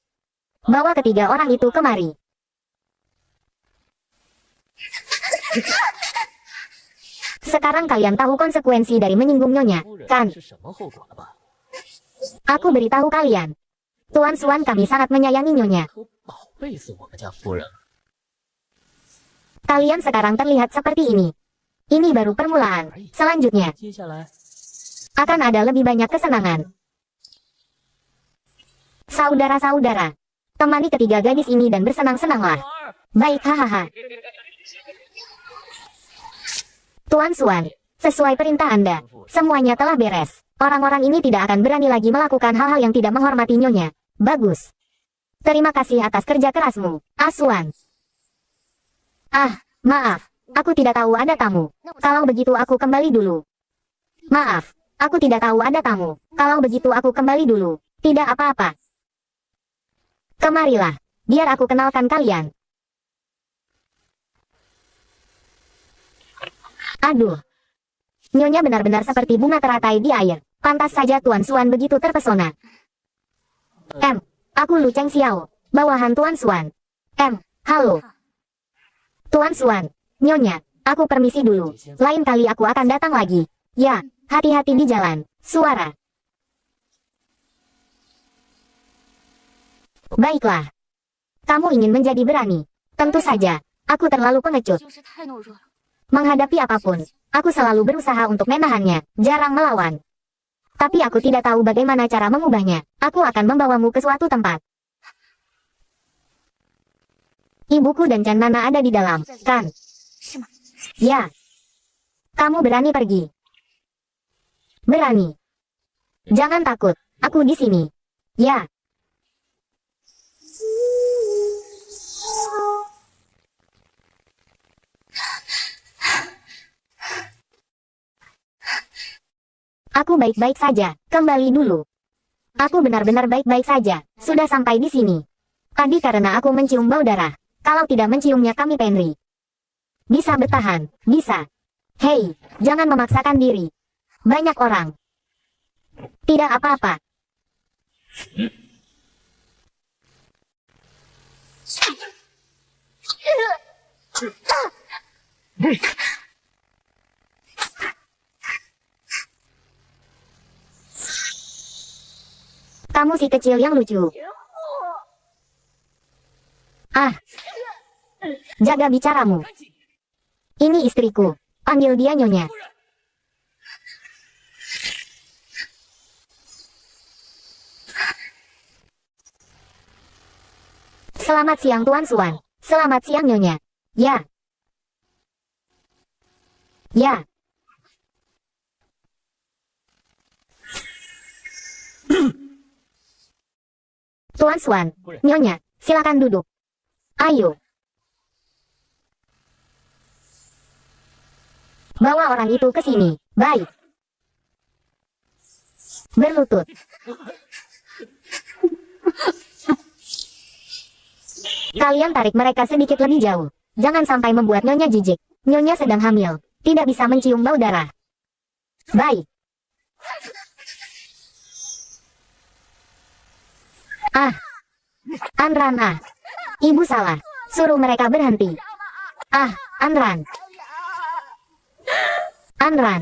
[SPEAKER 1] Bawa ketiga orang itu kemari. Sekarang kalian tahu konsekuensi dari menyinggung Nyonya, kan? Aku beritahu kalian. Tuan Xuan kami sangat menyayangi Nyonya. Kalian sekarang terlihat seperti ini. Ini baru permulaan. Selanjutnya, akan ada lebih banyak kesenangan. Saudara-saudara, temani ketiga gadis ini dan bersenang-senanglah. Baik, hahaha. Tuan Xuan, sesuai perintah Anda, semuanya telah beres. Orang-orang ini tidak akan berani lagi melakukan hal-hal yang tidak menghormati Nyonya. Bagus. Terima kasih atas kerja kerasmu, Asuan. Ah, maaf. Aku tidak tahu ada tamu. Kalau begitu aku kembali dulu. Maaf, aku tidak tahu ada tamu. Kalau begitu aku kembali dulu. Tidak apa-apa. Kemarilah, biar aku kenalkan kalian. Aduh. Nyonya benar-benar seperti bunga teratai di air. Pantas saja Tuan Xuan begitu terpesona. Aku Lu Cheng Xiao, bawahan Tuan Xuan. Halo. Tuan Xuan, Nyonya, aku permisi dulu. Lain kali aku akan datang lagi. Ya, hati-hati di jalan. Suara. Baiklah. Kamu ingin menjadi berani. Tentu saja, aku terlalu pengecut. Menghadapi apapun, aku selalu berusaha untuk menahannya, jarang melawan. Tapi aku tidak tahu bagaimana cara mengubahnya. Aku akan membawamu ke suatu tempat. Ibuku dan Chan Nana ada di dalam, kan? Ya. Kamu berani pergi. Berani. Jangan takut, aku di sini. Ya. Aku baik-baik saja, kembali dulu. Aku benar-benar baik-baik saja, sudah sampai di sini. Tadi karena aku mencium bau darah. Kalau tidak menciumnya kami penri. Bisa bertahan, bisa. Hei, jangan memaksakan diri. Banyak orang. Tidak apa-apa. Kamu si kecil yang lucu. Ah. Jaga bicaramu. Ini istriku. Panggil dia Nyonya. Selamat siang Tuan Xuan. Selamat siang Nyonya. Ya. Ya. Tuan Xuan, Nyonya, silakan duduk. Ayo. Bawa orang itu ke sini. Baik. Berlutut. Kalian tarik mereka sedikit lebih jauh. Jangan sampai membuat Nyonya jijik. Nyonya sedang hamil. Tidak bisa mencium bau darah. Baik. Ah. Anran ah. Ibu salah. Suruh mereka berhenti. Ah, Anran. Anran.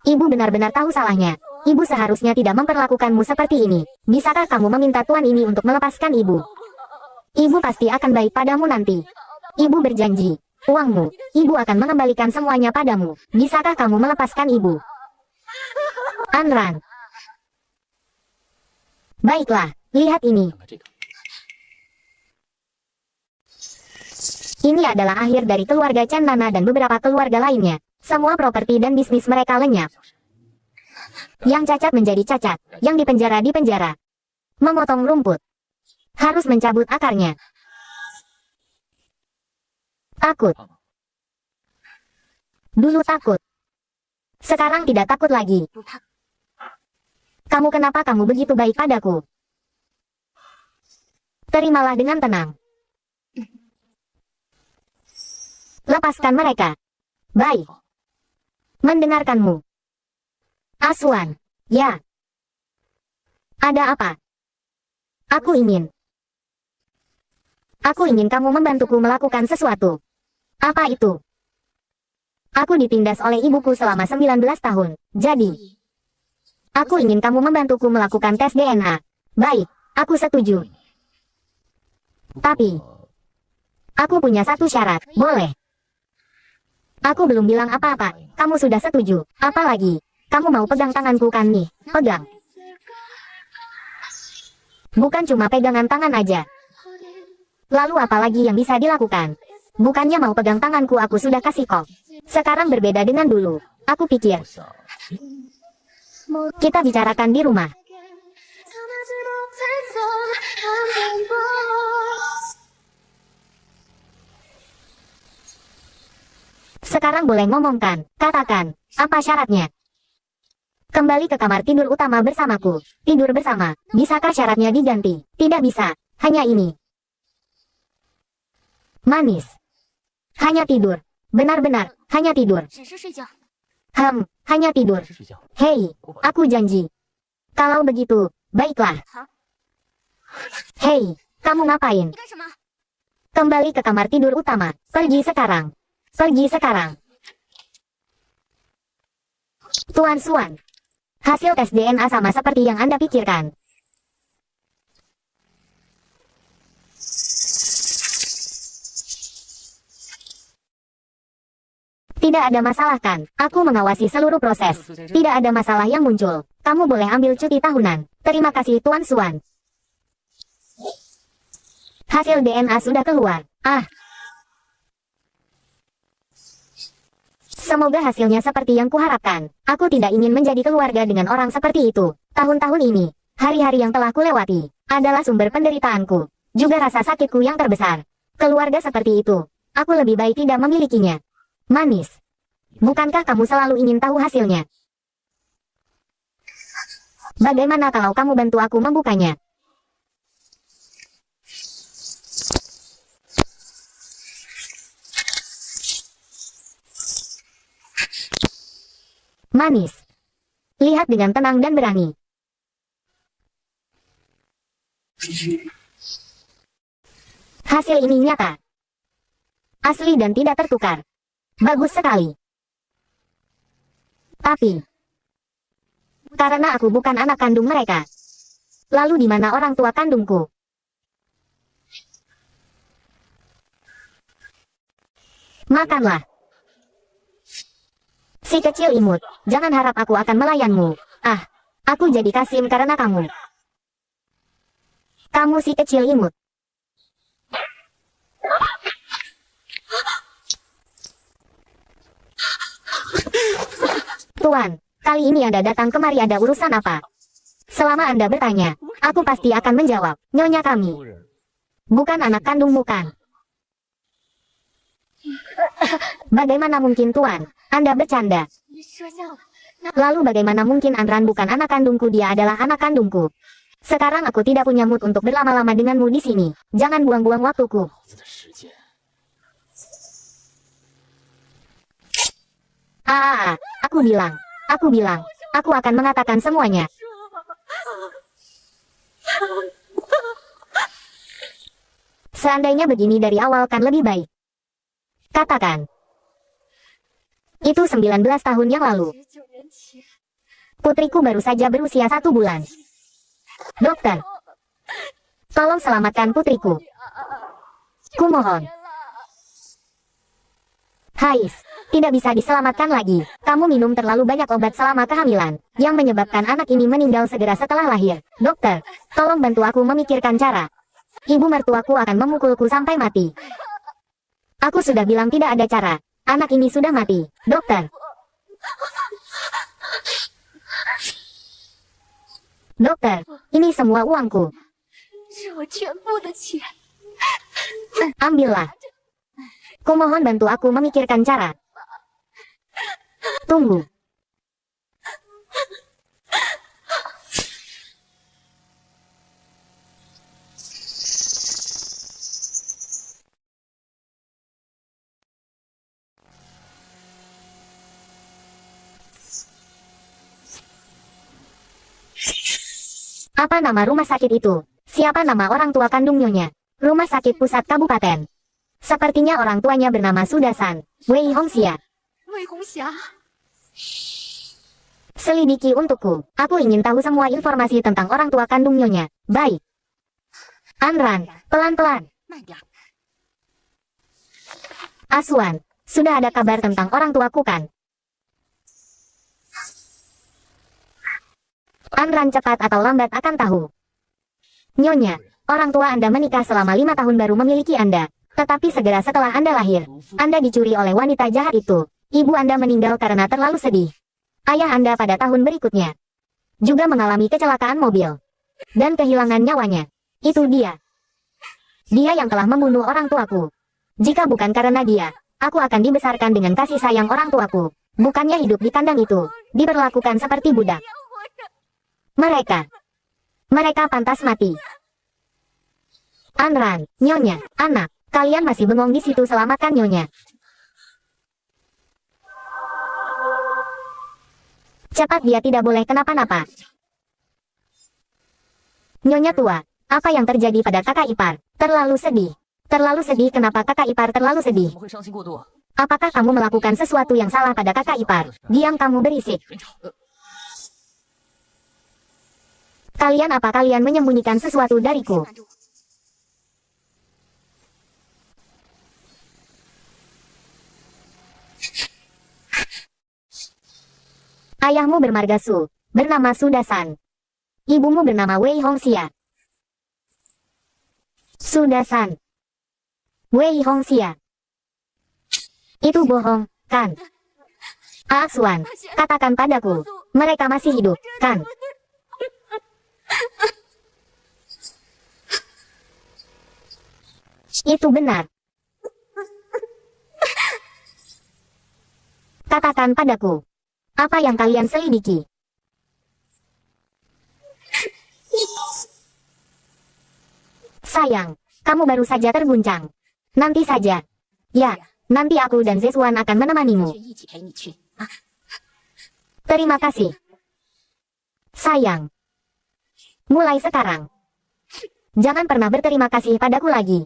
[SPEAKER 1] Ibu benar-benar tahu salahnya. Ibu seharusnya tidak memperlakukanmu seperti ini. Bisakah kamu meminta tuan ini untuk melepaskan ibu? Ibu pasti akan baik padamu nanti. Ibu berjanji. Uangmu, ibu akan mengembalikan semuanya padamu. Bisakah kamu melepaskan ibu? Anran. Baiklah, lihat ini. Ini adalah akhir dari keluarga Chen Nana dan beberapa keluarga lainnya. Semua properti dan bisnis mereka lenyap. Yang cacat menjadi cacat, yang dipenjara dipenjara. Memotong rumput. Harus mencabut akarnya. Takut. Dulu takut. Sekarang tidak takut lagi. Kenapa kamu begitu baik padaku? Terimalah dengan tenang. Lepaskan mereka. Baik. Mendengarkanmu. Asuhan. Ya. Ada apa? Aku ingin kamu membantuku melakukan sesuatu. Apa itu? Aku ditindas oleh ibuku selama 19 tahun. Jadi, aku ingin kamu membantuku melakukan tes DNA. Baik, aku setuju. Tapi, aku punya satu syarat. Boleh? Aku belum bilang apa-apa. Kamu sudah setuju. Apalagi, kamu mau pegang tanganku kan nih? Pegang. Bukan cuma pegangan tangan aja. Lalu apa lagi yang bisa dilakukan? Bukannya mau pegang tanganku aku sudah kasih kok. Sekarang berbeda dengan dulu. Aku pikir. Kita bicarakan di rumah. Sekarang boleh ngomongkan. Katakan. Apa syaratnya? Kembali ke kamar tidur utama bersamaku. Tidur bersama. Bisakah syaratnya diganti? Tidak bisa. Hanya ini. Manis. Hanya tidur. Benar-benar. Hanya tidur. Hanya tidur. Hei, aku janji. Kalau begitu, baiklah. Hei, kamu ngapain? Kembali ke kamar tidur utama. Pergi sekarang. Pergi sekarang. Tuan Suan. Hasil tes DNA sama seperti yang Anda pikirkan. Tidak ada masalah kan? Aku mengawasi seluruh proses. Tidak ada masalah yang muncul. Kamu boleh ambil cuti tahunan. Terima kasih Tuan Suan. Hasil DNA sudah keluar. Semoga hasilnya seperti yang kuharapkan. Aku tidak ingin menjadi keluarga dengan orang seperti itu. Tahun-tahun ini, hari-hari yang telah kulewati, adalah sumber penderitaanku. Juga rasa sakitku yang terbesar. Keluarga seperti itu, aku lebih baik tidak memilikinya. Manis. Bukankah kamu selalu ingin tahu hasilnya? Bagaimana kalau kamu bantu aku membukanya? Manis. Lihat dengan tenang dan berani. Hasil ini nyata. Asli dan tidak tertukar. Bagus sekali. Tapi, karena aku bukan anak kandung mereka. Lalu di mana orang tua kandungku? Makanlah. Si kecil imut, jangan harap aku akan melayanmu. Aku jadi Kasim karena kamu. Kamu si kecil imut. Tuan, kali ini Anda datang kemari ada urusan apa? Selama Anda bertanya, aku pasti akan menjawab. Nyonya kami. Bukan anak kandungmu kan? Bagaimana mungkin Tuan? Anda bercanda. Lalu bagaimana mungkin Anran bukan anak kandungku? Dia adalah anak kandungku. Sekarang aku tidak punya mood untuk berlama-lama denganmu di sini. Jangan buang-buang waktuku. Aku bilang, aku akan mengatakan semuanya. Seandainya begini dari awal kan lebih baik. Katakan. Itu 19 tahun yang lalu. Putriku baru saja berusia 1 bulan. Dokter, tolong selamatkan putriku. Kumohon. Hais, tidak bisa diselamatkan lagi. Kamu minum terlalu banyak obat selama kehamilan, yang menyebabkan anak ini meninggal segera setelah lahir. Dokter, tolong bantu aku memikirkan cara. Ibu mertuaku akan memukulku sampai mati. Aku sudah bilang tidak ada cara. Anak ini sudah mati. Dokter. Dokter, ini semua uangku.
[SPEAKER 2] 是我全部的钱。
[SPEAKER 1] Ambillah. Kumohon bantu aku memikirkan cara. Tunggu. Apa nama rumah sakit itu? Siapa nama orang tua kandung Nyonya? Rumah sakit pusat kabupaten. Sepertinya orang tuanya bernama Sudasan, Wei Hongxia.
[SPEAKER 2] 魏红霞，
[SPEAKER 1] Selidiki untukku. Aku ingin tahu semua informasi tentang orang tua kandung Nyonya. Baik. Anran, pelan-pelan.
[SPEAKER 2] 慢点。
[SPEAKER 1] Asuan, sudah ada kabar tentang orang tuaku kan? Anran cepat atau lambat akan tahu. Nyonya, orang tua Anda menikah selama 5 tahun baru memiliki Anda. Tetapi segera setelah Anda lahir, Anda dicuri oleh wanita jahat itu. Ibu Anda meninggal karena terlalu sedih. Ayah Anda pada tahun berikutnya juga mengalami kecelakaan mobil dan kehilangan nyawanya. Itu dia. Dia yang telah membunuh orang tuaku. Jika bukan karena dia, aku akan dibesarkan dengan kasih sayang orang tuaku. Bukannya hidup di kandang itu, diperlakukan seperti budak. Mereka pantas mati. Anran, Nyonya, anak, kalian masih bengong di situ, selamatkan Nyonya. Cepat, dia tidak boleh kenapa-napa. Nyonya tua, apa yang terjadi pada kakak ipar? Terlalu sedih. Terlalu sedih, kenapa kakak ipar terlalu sedih?
[SPEAKER 3] 怎么会伤心过度？
[SPEAKER 1] Apakah kamu melakukan sesuatu yang salah pada kakak ipar? Diam kamu berisik.
[SPEAKER 3] 人吵。
[SPEAKER 1] Kalian apa kalian menyembunyikan sesuatu dariku?
[SPEAKER 2] 站住！
[SPEAKER 1] Ayahmu bermarga Su, bernama Sudasan. Ibumu bernama Wei Hongxia. Sudasan. Wei Hongxia. Itu bohong, kan? Asuan, katakan padaku, mereka masih hidup, kan? Itu benar. Katakan padaku. Apa yang kalian selidiki? Sayang, kamu baru saja terguncang. Nanti saja. Ya, nanti aku dan Zesuan akan menemanimu.
[SPEAKER 2] 一起陪你去啊！
[SPEAKER 1] Terima kasih. Sayang. Mulai sekarang, jangan pernah berterima kasih padaku lagi.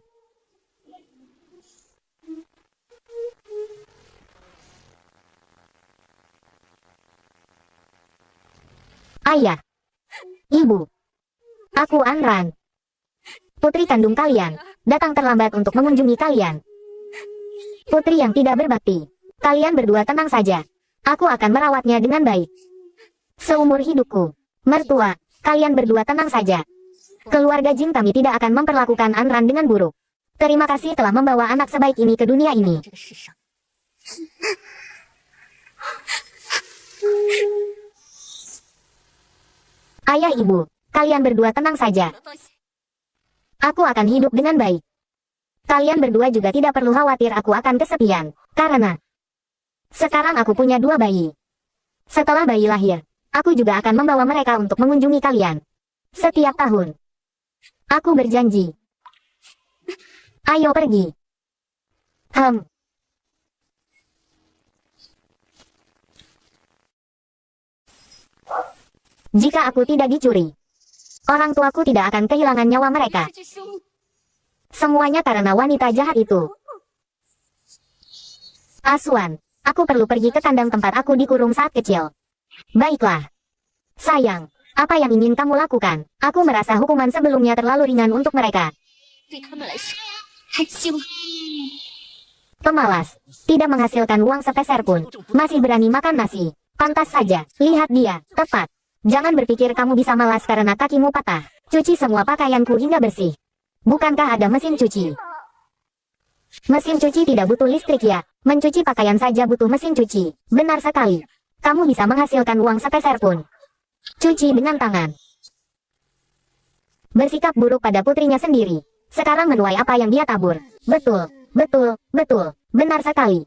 [SPEAKER 1] Ayah. Ibu. Aku Anran. Putri kandung kalian, datang terlambat untuk mengunjungi kalian. Putri yang tidak berbakti. Kalian berdua tenang saja. Aku akan merawatnya dengan baik. Seumur hidupku. Mertua, kalian berdua tenang saja. Keluarga Jin kami tidak akan memperlakukan Anran dengan buruk. Terima kasih telah membawa anak sebaik ini ke dunia ini.
[SPEAKER 2] 这个世上，
[SPEAKER 1] Ayah ibu, kalian berdua tenang saja.
[SPEAKER 2] 放心，
[SPEAKER 1] Aku akan hidup dengan baik. Kalian berdua juga tidak perlu khawatir aku akan kesepian. Karena sekarang aku punya 2 bayi. Setelah bayi lahir, aku juga akan membawa mereka untuk mengunjungi kalian. Setiap tahun. Aku berjanji. Ayo pergi. Jika aku tidak dicuri, orang tuaku tidak akan kehilangan nyawa mereka.
[SPEAKER 2] 是去凶你。
[SPEAKER 1] Semuanya karena wanita jahat itu. Asuan, aku perlu pergi ke kandang tempat aku dikurung saat kecil. Baiklah. Sayang, apa yang ingin kamu lakukan? Aku merasa hukuman sebelumnya terlalu ringan untuk mereka.
[SPEAKER 2] 对他们来说还轻。
[SPEAKER 1] Pemalas, tidak menghasilkan uang sepeser pun, masih berani makan nasi. Pantas saja, lihat dia, tepat. Jangan berpikir kamu bisa malas karena kakimu patah. Cuci semua pakaianku hingga bersih. Bukankah ada mesin cuci? Mesin cuci tidak butuh listrik ya. Mencuci pakaian saja butuh mesin cuci. Benar sekali. Kamu bisa menghasilkan uang sepeser pun. Cuci dengan tangan. Bersikap buruk pada putrinya sendiri. Sekarang menuai apa yang dia tabur. Betul, betul, betul. Benar sekali.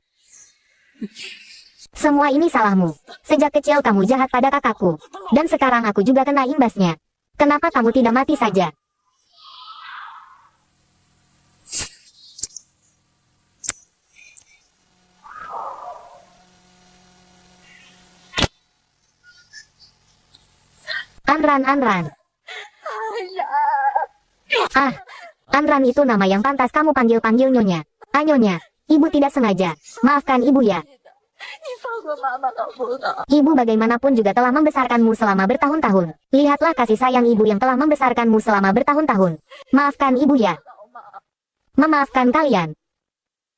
[SPEAKER 1] Semua ini salahmu. Sejak kecil kamu jahat pada kakakku. Dan sekarang aku juga kena imbasnya. Kenapa kamu tidak mati saja? Anran. Ah, Anran itu nama yang pantas kamu panggil-panggil Nyonya. Ah Nyonya, ibu tidak sengaja. Maafkan ibu ya. Ibu bagaimanapun juga telah membesarkanmu selama bertahun-tahun. Lihatlah kasih sayang ibu yang telah membesarkanmu selama bertahun-tahun. Maafkan ibu ya. Memaafkan kalian.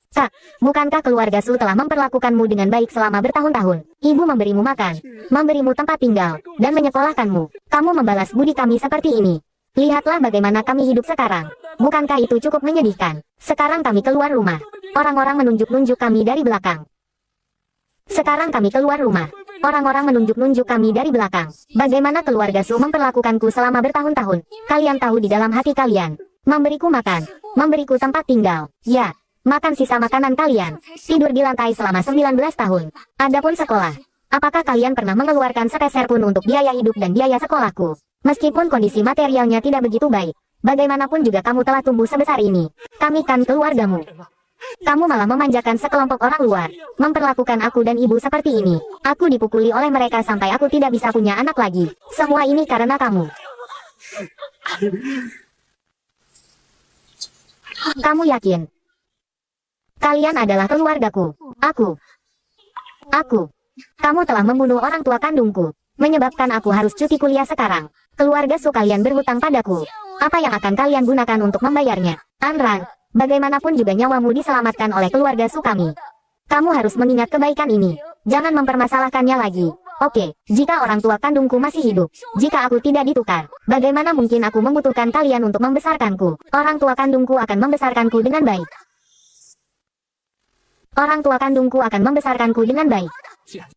[SPEAKER 1] Kak, bukankah keluarga Su telah memperlakukanmu dengan baik selama bertahun-tahun? Ibu memberimu makan, memberimu tempat tinggal, dan menyekolahkanmu. Kamu membalas budi kami seperti ini. Lihatlah bagaimana kami hidup sekarang. Bukankah itu cukup menyedihkan? Sekarang kami keluar rumah. Orang-orang menunjuk-nunjuk kami dari belakang. Sekarang kami keluar rumah. Orang-orang menunjuk-nunjuk kami dari belakang. Bagaimana keluarga Su memperlakukanku selama bertahun-tahun? Kalian tahu di dalam hati kalian. Memberiku makan, memberiku tempat tinggal. Ya. Makan sisa makanan kalian, tidur di lantai selama 19 tahun. Adapun sekolah, apakah kalian pernah mengeluarkan sepeser pun untuk biaya hidup dan biaya sekolahku? Meskipun kondisi materialnya tidak begitu baik, bagaimanapun juga kamu telah tumbuh sebesar ini. Kami kan keluargamu. Kamu malah memanjakan sekelompok orang luar, memperlakukan aku dan ibu seperti ini. Aku dipukuli oleh mereka sampai aku tidak bisa punya anak lagi. Semua ini karena kamu. Kamu yakin? Kalian adalah keluargaku. Aku. Kamu telah membunuh orang tua kandungku. Menyebabkan aku harus cuti kuliah sekarang. Keluarga Su kalian berhutang padaku. Apa yang akan kalian gunakan untuk membayarnya? Anran, bagaimanapun juga nyawamu diselamatkan oleh keluarga Su kami. Kamu harus mengingat kebaikan ini. Jangan mempermasalahkannya lagi. Oke, jika orang tua kandungku masih hidup, jika aku tidak ditukar, bagaimana mungkin aku membutuhkan kalian untuk membesarkanku? Orang tua kandungku akan membesarkanku dengan baik. Orang tua kandungku akan membesarkanku dengan baik.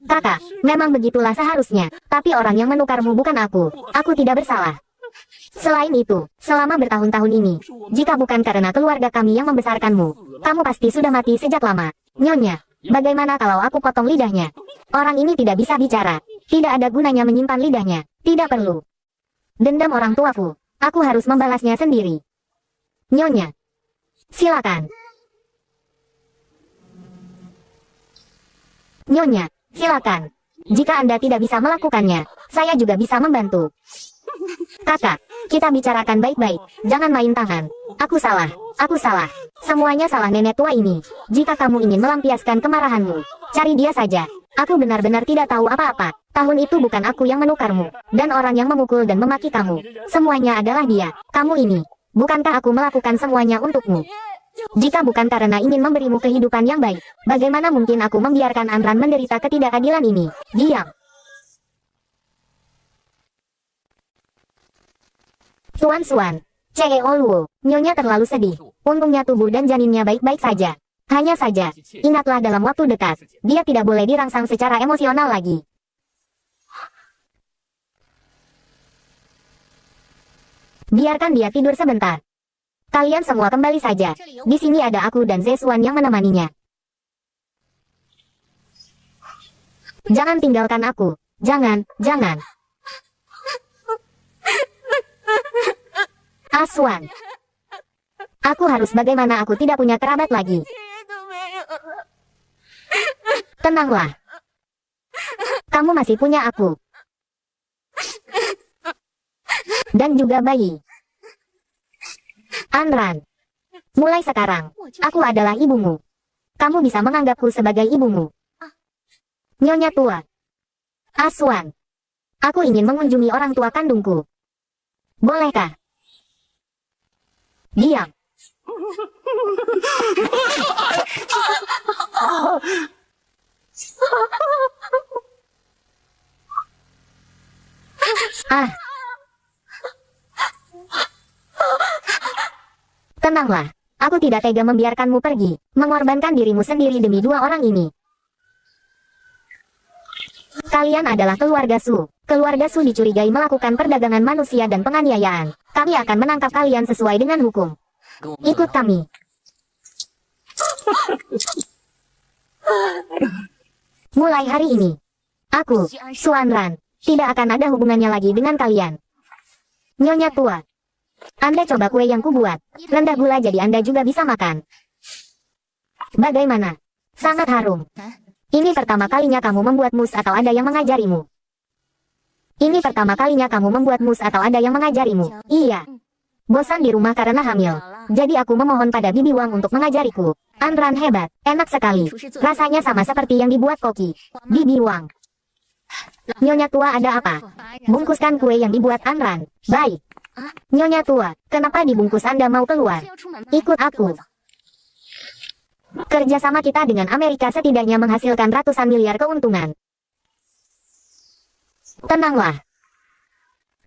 [SPEAKER 1] Kakak, memang begitulah seharusnya. Tapi orang yang menukarmu bukan aku. Aku tidak bersalah. Selain itu, selama bertahun-tahun ini, jika bukan karena keluarga kami yang membesarkanmu, kamu pasti sudah mati sejak lama. Nyonya, bagaimana kalau aku potong lidahnya? Orang ini tidak bisa bicara. Tidak ada gunanya menyimpan lidahnya. Tidak perlu. Dendam orang tuaku. Aku harus membalasnya sendiri. Nyonya, silakan. Nyonya, silakan. Jika Anda tidak bisa melakukannya, saya juga bisa membantu. Kakak, kita bicarakan baik-baik. Jangan main tangan. Aku salah. Semuanya salah nenek tua ini. Jika kamu ingin melampiaskan kemarahanmu, cari dia saja. Aku benar-benar tidak tahu apa-apa. Tahun itu bukan aku yang menukarmu. Dan orang yang memukul dan memaki kamu. Semuanya adalah dia. Kamu ini. Bukankah aku melakukan semuanya untukmu? Jika bukan karena ingin memberimu kehidupan yang baik, bagaimana mungkin aku membiarkan Anran menderita ketidakadilan ini? Diam. Tuan Xuan, CEO Luo, Nyonya terlalu sedih. Untungnya tubuh dan janinnya baik-baik saja. Hanya saja, ingatlah dalam waktu dekat, dia tidak boleh dirangsang secara emosional lagi. Biarkan dia tidur sebentar. Kalian semua kembali saja. Di sini ada aku dan Zesuan yang menemaninya. Jangan tinggalkan aku. Jangan. Asuan. Aku harus bagaimana aku tidak punya kerabat lagi. Tenanglah. Kamu masih punya aku. Dan juga bayi. Anran. Mulai sekarang, aku adalah ibumu. Kamu bisa menganggapku sebagai ibumu. Nyonya tua. Asuan. Aku ingin mengunjungi orang tua kandungku. Bolehkah? Diam. Tenanglah, Aku tidak tega membiarkanmu pergi, mengorbankan dirimu sendiri demi dua orang ini. Kalian adalah keluarga Su. Keluarga Su dicurigai melakukan perdagangan manusia dan penganiayaan. Kami akan menangkap kalian sesuai dengan hukum. Ikut kami. Mulai hari ini, aku, Xuanran, tidak akan ada hubungannya lagi dengan kalian. Nyonya tua, Anda coba kue yang kubuat. Rendah gula jadi Anda juga bisa makan. Bagaimana? Sangat harum. Ini pertama kalinya kamu membuat mus atau ada yang mengajarimu? Ini pertama kalinya kamu membuat mus atau ada yang mengajarimu? Iya. Bosan di rumah karena hamil. Jadi aku memohon pada Bibi Wang untuk mengajariku. Anran hebat, enak sekali. Rasanya sama seperti yang dibuat Koki. Bibi Wang. Nyonya tua ada apa? Bungkuskan kue yang dibuat Anran. Baik. Nyonya tua, kenapa dibungkus Anda mau keluar? Ikut aku. Kerjasama kita dengan Amerika setidaknya menghasilkan ratusan miliar keuntungan. Tenanglah.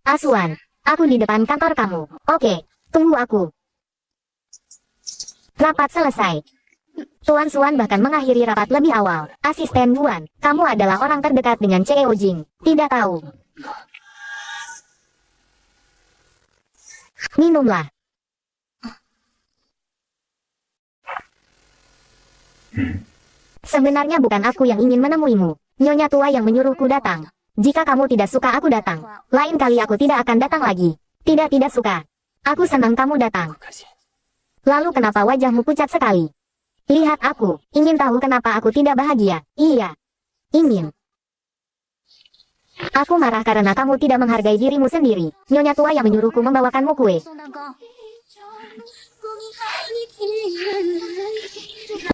[SPEAKER 1] Asuan, aku di depan kantor kamu. Oke, tunggu aku. Rapat selesai. Tuan Suan bahkan mengakhiri rapat lebih awal. Asisten Guan, kamu adalah orang terdekat dengan CEO Jing. Tidak tahu. Minumlah. Sebenarnya bukan aku yang ingin menemuimu. Nyonya tua yang menyuruhku datang. Jika kamu tidak suka aku datang. Lain kali aku tidak akan datang lagi. Tidak suka. Aku senang kamu datang. Lalu kenapa wajahmu pucat sekali? Lihat aku. Ingin tahu kenapa aku tidak bahagia? Iya. Ingin. Aku marah karena kamu tidak menghargai dirimu sendiri. Nyonya tua yang menyuruhku membawakanmu kue.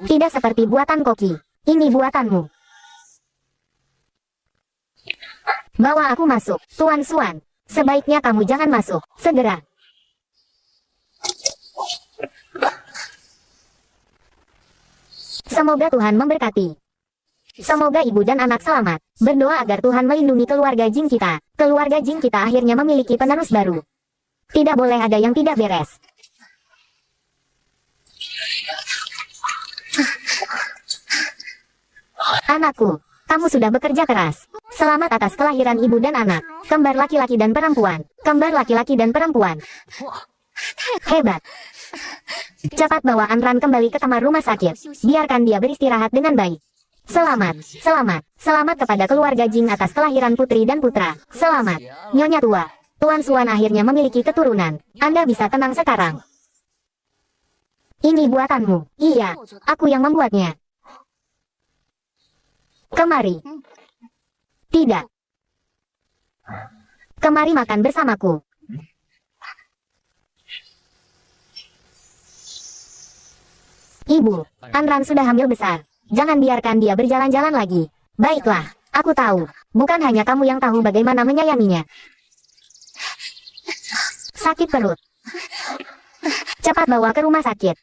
[SPEAKER 1] Tidak seperti buatan Koki. Ini buatanmu. Bawa aku masuk, Tuan Suan. Sebaiknya kamu jangan masuk. Segera. Semoga Tuhan memberkati. Semoga ibu dan anak selamat. Berdoa agar Tuhan melindungi keluarga Jing kita. Keluarga Jing kita akhirnya memiliki penerus baru. Tidak boleh ada yang tidak beres. Anakku, kamu sudah bekerja keras. Selamat atas kelahiran ibu dan anak. Kembar laki-laki dan perempuan. Kembar laki-laki dan perempuan. Hebat. Cepat bawa Anran kembali ke kamar rumah sakit. Biarkan dia beristirahat dengan baik. Selamat kepada keluarga Jing atas kelahiran putri dan putra. Selamat, Nyonya tua. Tuan Suan akhirnya memiliki keturunan. Anda bisa tenang sekarang. Ini buatanmu. Iya, aku yang membuatnya. Kemari. Tidak. Kemari makan bersamaku. Ibu, Anran sudah hamil besar. Jangan biarkan dia berjalan-jalan lagi. Baiklah, aku tahu. Bukan hanya kamu yang tahu bagaimana menyayanginya. Sakit perut. Cepat bawa ke rumah sakit.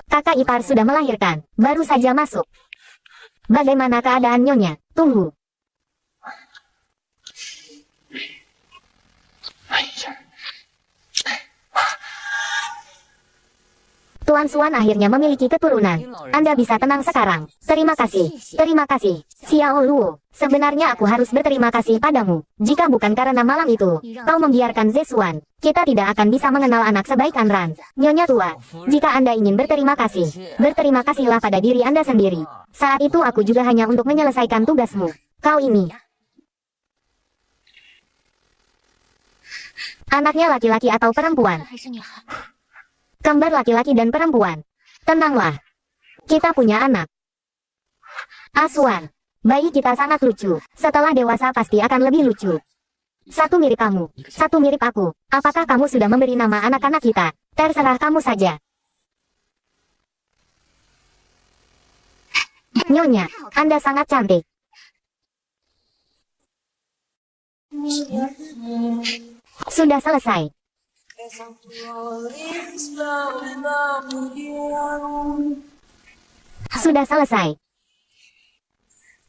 [SPEAKER 1] Kakak ipar sudah melahirkan. Baru saja masuk. Bagaimana keadaan Nyonya? Tunggu. Tuan Suan akhirnya memiliki keturunan. Anda bisa tenang sekarang. Terima kasih. Terima kasih. Xiao Luo. Sebenarnya aku harus berterima kasih padamu. Jika bukan karena malam itu, kau membiarkan Zesuan. Kita tidak akan bisa mengenal anak sebaik Anran. Nyonya tua, jika Anda ingin berterima kasih, berterima kasihlah pada diri Anda sendiri. Saat itu aku juga hanya untuk menyelesaikan tugasmu. Kau ini. Anaknya laki-laki atau perempuan? Kembar laki-laki dan perempuan. Tenanglah. Kita punya anak. Asuan. Bayi kita sangat lucu. Setelah dewasa pasti akan lebih lucu. Satu mirip kamu. Satu mirip aku. Apakah kamu sudah memberi nama anak-anak kita? Terserah kamu saja. Nyonya, Anda sangat cantik. Sudah selesai. Sudah selesai.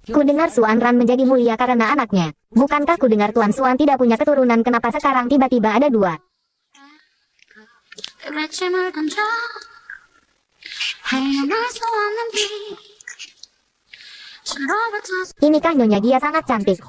[SPEAKER 1] Kudengar Suan Ran menjadi mulia karena anaknya. Bukankah kudengar Tuan Suan tidak punya keturunan, kenapa sekarang tiba-tiba ada dua? Inikah Nyonya, dia sangat cantik.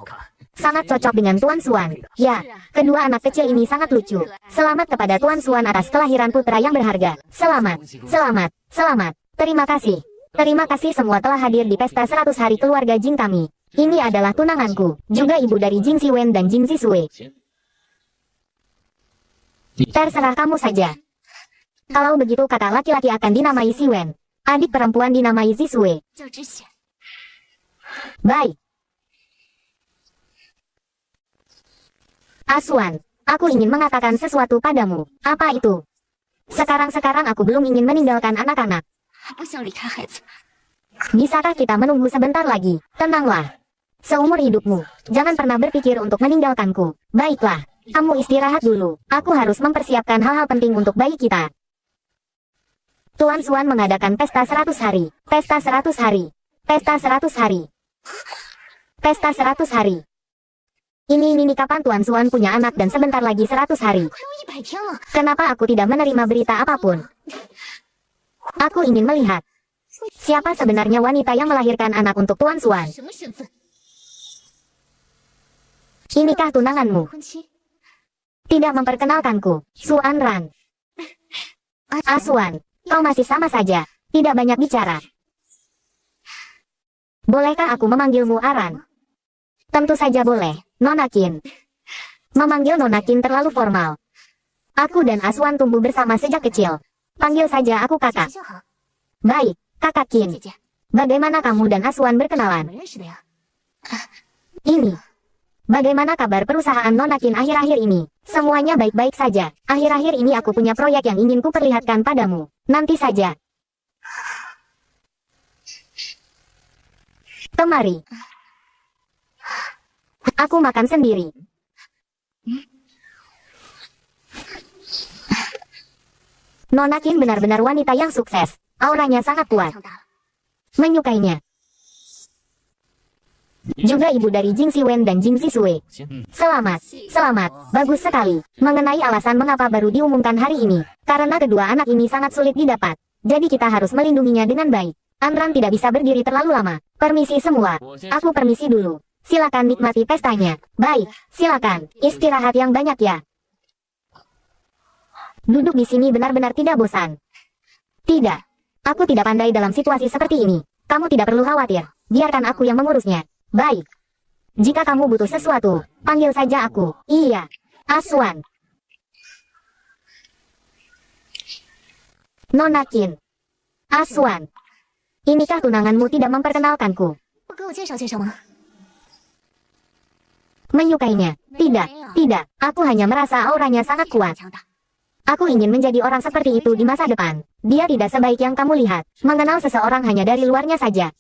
[SPEAKER 1] Sangat cocok dengan Tuan Suan. Ya, kedua anak kecil ini sangat lucu. Selamat kepada Tuan Suan atas kelahiran putra yang berharga. Selamat, selamat, selamat. Terima kasih. Terima kasih semua telah hadir di pesta 100 hari keluarga Jing kami. Ini adalah tunanganku, juga ibu dari Jing Siwen dan Jing Zisue. Terserah kamu saja. Kalau begitu kakak laki-laki akan dinamai Siwen. Adik perempuan dinamai Zisue. Baik. Asuan, aku ingin mengatakan sesuatu padamu. Apa itu? Sekarang aku belum ingin meninggalkan anak-anak. Bisakah kita menunggu sebentar lagi? Tenanglah. Seumur hidupmu, jangan pernah berpikir untuk meninggalkanku. Baiklah, kamu istirahat dulu. Aku harus mempersiapkan hal-hal penting untuk bayi kita. Tuan Suan mengadakan pesta 100 hari. Pesta 100 hari. Pesta 100 hari. Pesta 100 hari. Ini kapan Tuan Suan punya anak dan sebentar lagi 100 hari. Kenapa aku tidak menerima berita apapun? Aku ingin melihat siapa sebenarnya wanita yang melahirkan anak untuk Tuan Suan. Inikah tunanganmu? Tidak memperkenalkanku. Suan Ran. Asuan, kau masih sama saja. Tidak banyak bicara. Bolehkah aku memanggilmu Aran? Tentu saja boleh. Nona Qin. Memanggil Nona Qin terlalu formal. Aku dan Asuan tumbuh bersama sejak kecil. Panggil saja aku kakak. Baik, kakak Qin. Bagaimana kamu dan Asuan berkenalan? Ini. Bagaimana kabar perusahaan Nona Qin akhir-akhir ini? Semuanya baik-baik saja. Akhir-akhir ini aku punya proyek yang ingin kuperlihatkan padamu. Nanti saja. Kemari. Aku makan sendiri. Nona Qin benar-benar wanita yang sukses. Auranya sangat kuat. Menyukainya. Juga ibu dari Jing Siwen dan Jing Zisue. Selamat, selamat, bagus sekali. Mengenai alasan mengapa baru diumumkan hari ini, karena kedua anak ini sangat sulit didapat. Jadi kita harus melindunginya dengan baik. Anran tidak bisa berdiri terlalu lama. Permisi semua. Aku permisi dulu. Silakan nikmati pestanya. Baik, silakan. Istirahat yang banyak ya. Duduk di sini benar-benar tidak bosan. Tidak. Aku tidak pandai dalam situasi seperti ini. Kamu tidak perlu khawatir. Biarkan aku yang mengurusnya. Baik. Jika kamu butuh sesuatu, panggil saja aku. Iya. Asuan. Nona Qin. Asuan. Inikah tunanganmu tidak memperkenalkanku? Menyukainya. Tidak, tidak. Aku hanya merasa auranya sangat kuat. Aku ingin menjadi orang seperti itu di masa depan. Dia tidak sebaik yang kamu lihat. Mengenal seseorang hanya dari luarnya saja.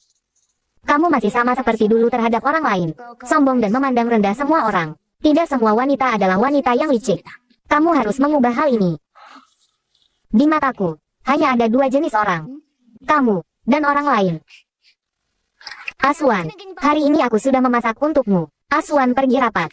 [SPEAKER 1] Kamu masih sama seperti dulu terhadap orang lain. Sombong dan memandang rendah semua orang. Tidak semua wanita adalah wanita yang licik. Kamu harus mengubah hal ini. Di mataku, hanya ada dua jenis orang. Kamu, dan orang lain. Asuan, hari ini aku sudah memasak untukmu. Asuan pergi rapat.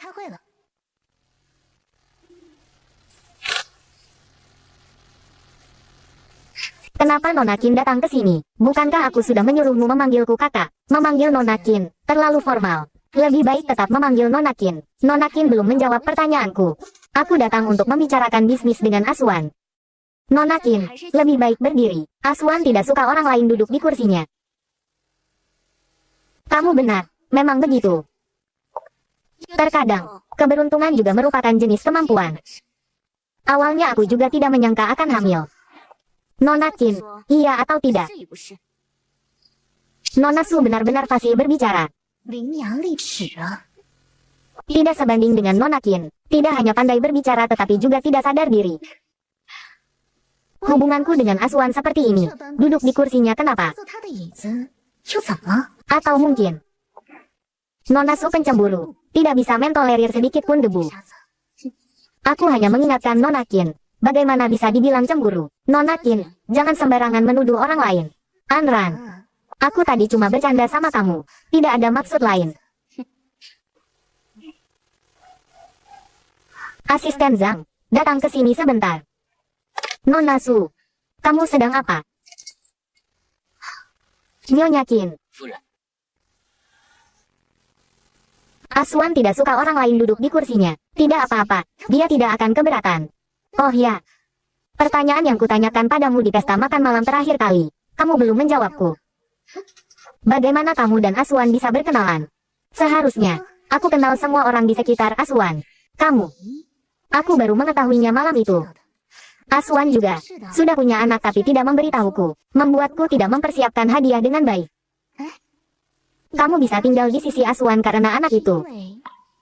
[SPEAKER 1] Kenapa Nona Qin datang ke sini? Bukankah aku sudah menyuruhmu memanggilku kakak? Memanggil Nona Qin, terlalu formal. Lebih baik tetap memanggil Nona Qin. Nona Qin belum menjawab pertanyaanku. Aku datang untuk membicarakan bisnis dengan Asuan. Nona Qin, lebih baik berdiri. Asuan tidak suka orang lain duduk di kursinya. Kamu benar, memang begitu. Terkadang, keberuntungan juga merupakan jenis kemampuan. Awalnya aku juga tidak menyangka akan hamil. Nona Qin, iya atau tidak? Nona Su benar-benar fasih berbicara. Tidak sebanding dengan Nona Qin. Tidak hanya pandai berbicara tetapi juga tidak sadar diri. Hubunganku dengan Asuan seperti ini. Duduk di kursinya kenapa? Atau mungkin Nona Su pencemburu. Tidak bisa mentolerir sedikit pun debu. Aku hanya mengingatkan Nona Qin. Bagaimana bisa dibilang cemburu? Nona Qin, jangan sembarangan menuduh orang lain. Anran. Aku tadi cuma bercanda sama kamu. Tidak ada maksud lain. Asisten Zhang, datang ke sini sebentar. Nona Su, kamu sedang apa? Nyonya Qin.
[SPEAKER 2] 夫人，
[SPEAKER 1] Asuan tidak suka orang lain duduk di kursinya. Tidak apa-apa, dia tidak akan keberatan. Oh ya, pertanyaan yang kutanyakan padamu di pesta makan malam terakhir kali. Kamu belum menjawabku. Bagaimana kamu dan Asuan bisa berkenalan? Seharusnya, aku kenal semua orang di sekitar Asuan. Kamu. Aku baru mengetahuinya malam itu. Asuan juga sudah punya anak tapi tidak memberitahuku. Membuatku tidak mempersiapkan hadiah dengan baik. Kamu bisa tinggal di sisi Asuan karena anak itu.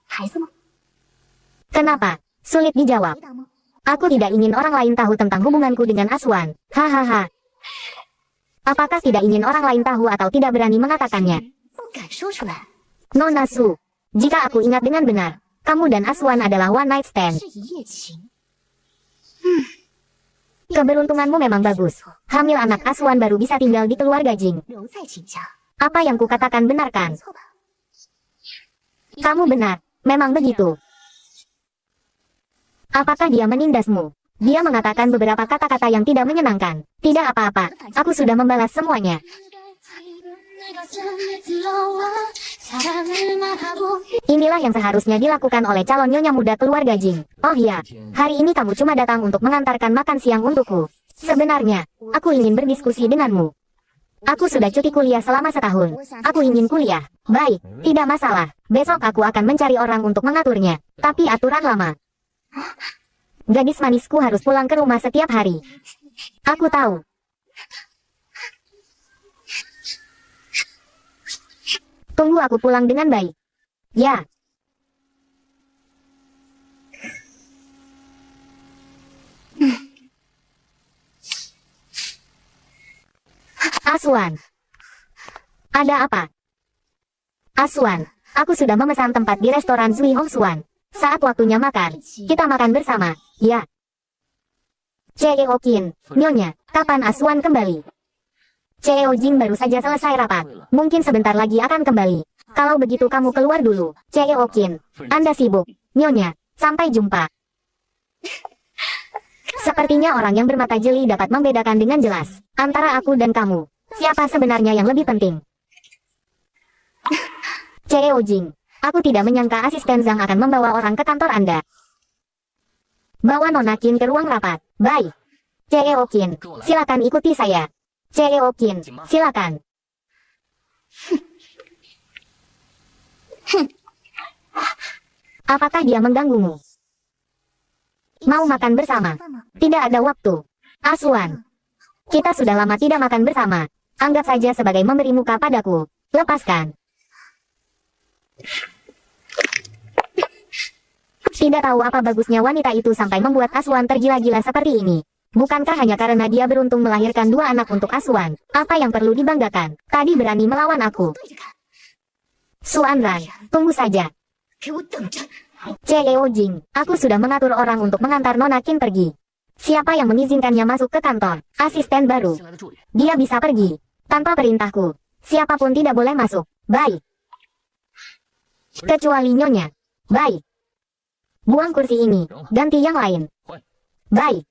[SPEAKER 2] 孩子吗？
[SPEAKER 1] Kenapa? Sulit dijawab.
[SPEAKER 2] 回答吗？
[SPEAKER 1] Aku tidak ingin orang lain tahu tentang hubunganku dengan Asuan. Hahaha. Apakah tidak ingin orang lain tahu atau tidak berani mengatakannya?
[SPEAKER 2] 不敢说出来，
[SPEAKER 1] Nona Su, jika aku ingat dengan benar, kamu dan Asuan adalah one night stand.
[SPEAKER 2] 是一夜情。
[SPEAKER 1] Keberuntunganmu memang bagus. Hamil anak Asuan baru bisa tinggal di keluarga Jing.
[SPEAKER 2] 留在景家，
[SPEAKER 1] Apa yang kukatakan benar
[SPEAKER 2] 没
[SPEAKER 1] kan?
[SPEAKER 2] 错吧？
[SPEAKER 1] Kamu benar, memang begitu. Apakah dia menindasmu? Dia mengatakan beberapa kata-kata yang tidak menyenangkan. Tidak apa-apa, aku sudah membalas semuanya. Inilah yang seharusnya dilakukan oleh calon nyonya muda keluarga Jing. Oh ya, hari ini kamu cuma datang untuk mengantarkan makan siang untukku. Sebenarnya, aku ingin berdiskusi denganmu. Aku sudah cuti kuliah selama setahun. Aku ingin kuliah. Baik, tidak masalah. Besok aku akan mencari orang untuk mengaturnya. Tapi aturan lama. Gadis manisku harus pulang ke rumah setiap hari. Aku tahu. Tunggu aku pulang dengan baik. Ya. Asuan. Ada apa? Asuan, aku sudah memesan tempat di restoran Zui Hongsuan. Saat waktunya makan, kita makan bersama. Ya. Cheo Qin, Nyonya, kapan Asuan kembali? Cheo Jing baru saja selesai rapat. Mungkin sebentar lagi akan kembali. Kalau begitu kamu keluar dulu. Cheo Qin, Anda sibuk. Nyonya, sampai jumpa. Sepertinya orang yang bermata jeli dapat membedakan dengan jelas antara aku dan kamu. Siapa sebenarnya yang lebih penting? Cheo Jing, aku tidak menyangka asisten Zhang akan membawa orang ke kantor Anda. Bawa Nona Qin ke ruang rapat. Baik. Cheo Qin, silakan ikuti saya. Cheo Qin, silakan. Apakah dia mengganggumu? Mau makan bersama? Tidak ada waktu. Asuan, kita sudah lama tidak makan bersama. Anggap saja sebagai memberi muka padaku. Lepaskan. Tidak tahu apa bagusnya wanita itu sampai membuat Asuan tergila-gila seperti ini. Bukankah hanya karena dia beruntung melahirkan 2 anak untuk Asuan? Apa yang perlu dibanggakan? Tadi berani melawan aku.
[SPEAKER 2] 对着看，
[SPEAKER 1] Suanran, tunggu saja.
[SPEAKER 2] 给我等着！
[SPEAKER 1] Cheo Jing, aku sudah mengatur orang untuk mengantar Nona Qin pergi. Siapa yang mengizinkannya masuk ke kantor? Asisten baru.
[SPEAKER 2] 新来的助理，
[SPEAKER 1] Dia bisa pergi. Tanpa perintahku. Siapapun tidak boleh masuk. Baik. Kecuali Nyonya. Baik. Buang kursi ini. Ganti yang lain. Baik.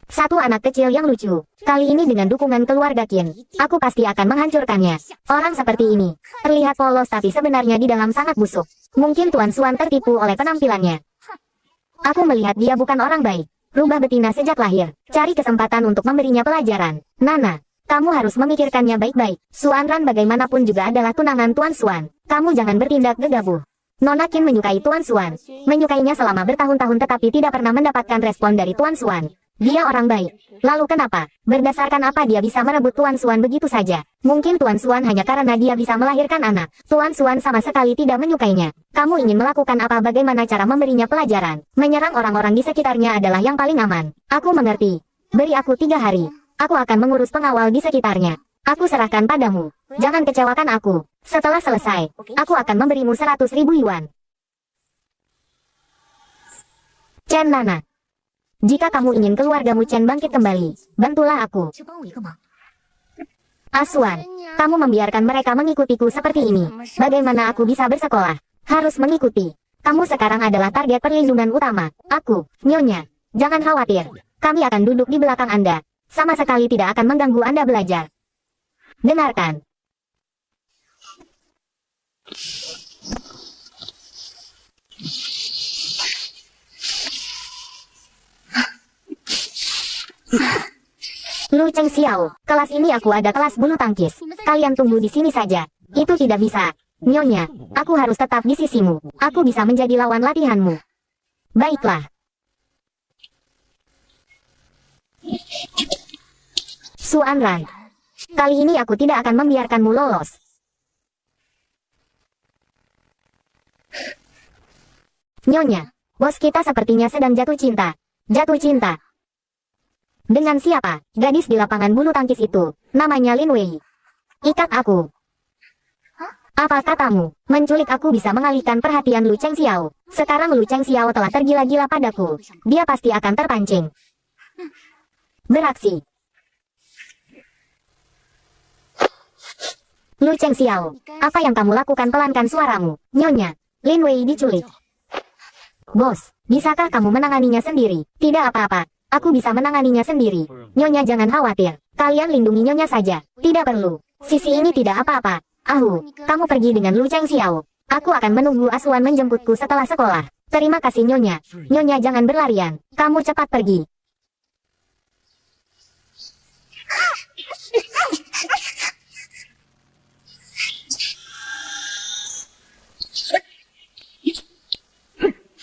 [SPEAKER 1] Satu anak kecil yang lucu. Kali ini dengan dukungan keluarga Qin. Aku pasti akan menghancurkannya. Orang seperti ini. Terlihat polos tapi sebenarnya di dalam sangat busuk. Mungkin Tuan Suan tertipu oleh penampilannya. Aku melihat dia bukan orang baik. Rubah betina sejak lahir. Cari kesempatan untuk memberinya pelajaran. Nana, kamu harus memikirkannya baik-baik. Suanran bagaimanapun juga adalah tunangan Tuan Suan. Kamu jangan bertindak gegabah. Nona Qin menyukai Tuan Suan. Menyukainya selama bertahun-tahun tetapi tidak pernah mendapatkan respon dari Tuan Suan. Dia orang baik. Lalu kenapa? Berdasarkan apa dia bisa merebut Tuan Suan begitu saja? Mungkin Tuan Suan hanya karena dia bisa melahirkan anak. Tuan Suan sama sekali tidak menyukainya. Kamu ingin melakukan apa? Bagaimana cara memberinya pelajaran? Menyerang orang-orang di sekitarnya adalah yang paling aman. Aku mengerti. Beri aku 3 hari. Aku akan mengurus pengawal di sekitarnya. Aku serahkan padamu. Jangan kecewakan aku. Setelah selesai, aku akan memberimu 100.000 yuan. Chen Nana. Jika kamu ingin keluargamu Chen bangkit kembali, bantulah aku.
[SPEAKER 2] 就帮我一个忙。
[SPEAKER 1] Asuan, kamu membiarkan mereka mengikutiku seperti ini. Bagaimana aku bisa bersekolah? Harus mengikuti. Kamu sekarang adalah target perlindungan utama. Aku, Nyonya. Jangan khawatir. Kami akan duduk di belakang Anda. Sama sekali tidak akan mengganggu Anda belajar. Dengarkan. Lu Cheng Xiao, kelas ini aku ada kelas bulu tangkis. Kalian tunggu di sini saja. Itu tidak bisa. Nyonya, aku harus tetap di sisimu. Aku bisa menjadi lawan latihanmu. Baiklah. Suan Ran, kali ini aku tidak akan membiarkanmu lolos. Nyonya, bos kita sepertinya sedang jatuh cinta. Jatuh cinta. Dengan siapa? Gadis di lapangan bulu tangkis itu. Namanya Lin Wei. Ikat aku. Apa katamu? Menculik aku bisa mengalihkan perhatian Lu Cheng Xiao. Sekarang Lu Cheng Xiao telah tergila-gila padaku. Dia pasti akan terpancing. Beraksi. Lu Cheng Xiao, apa yang kamu lakukan? Pelankan suaramu. Nyonya, Lin Wei diculik. Bos, bisakah kamu menanganinya sendiri? Tidak apa-apa. Aku bisa menanganinya sendiri. Nyonya jangan khawatir. Kalian lindungi Nyonya saja. Tidak perlu. Sisi ini tidak apa-apa. Ahu, kamu pergi dengan Lu Cheng Xiao. Aku akan menunggu Asuan menjemputku setelah sekolah. Terima kasih Nyonya. Nyonya jangan berlarian. Kamu cepat pergi.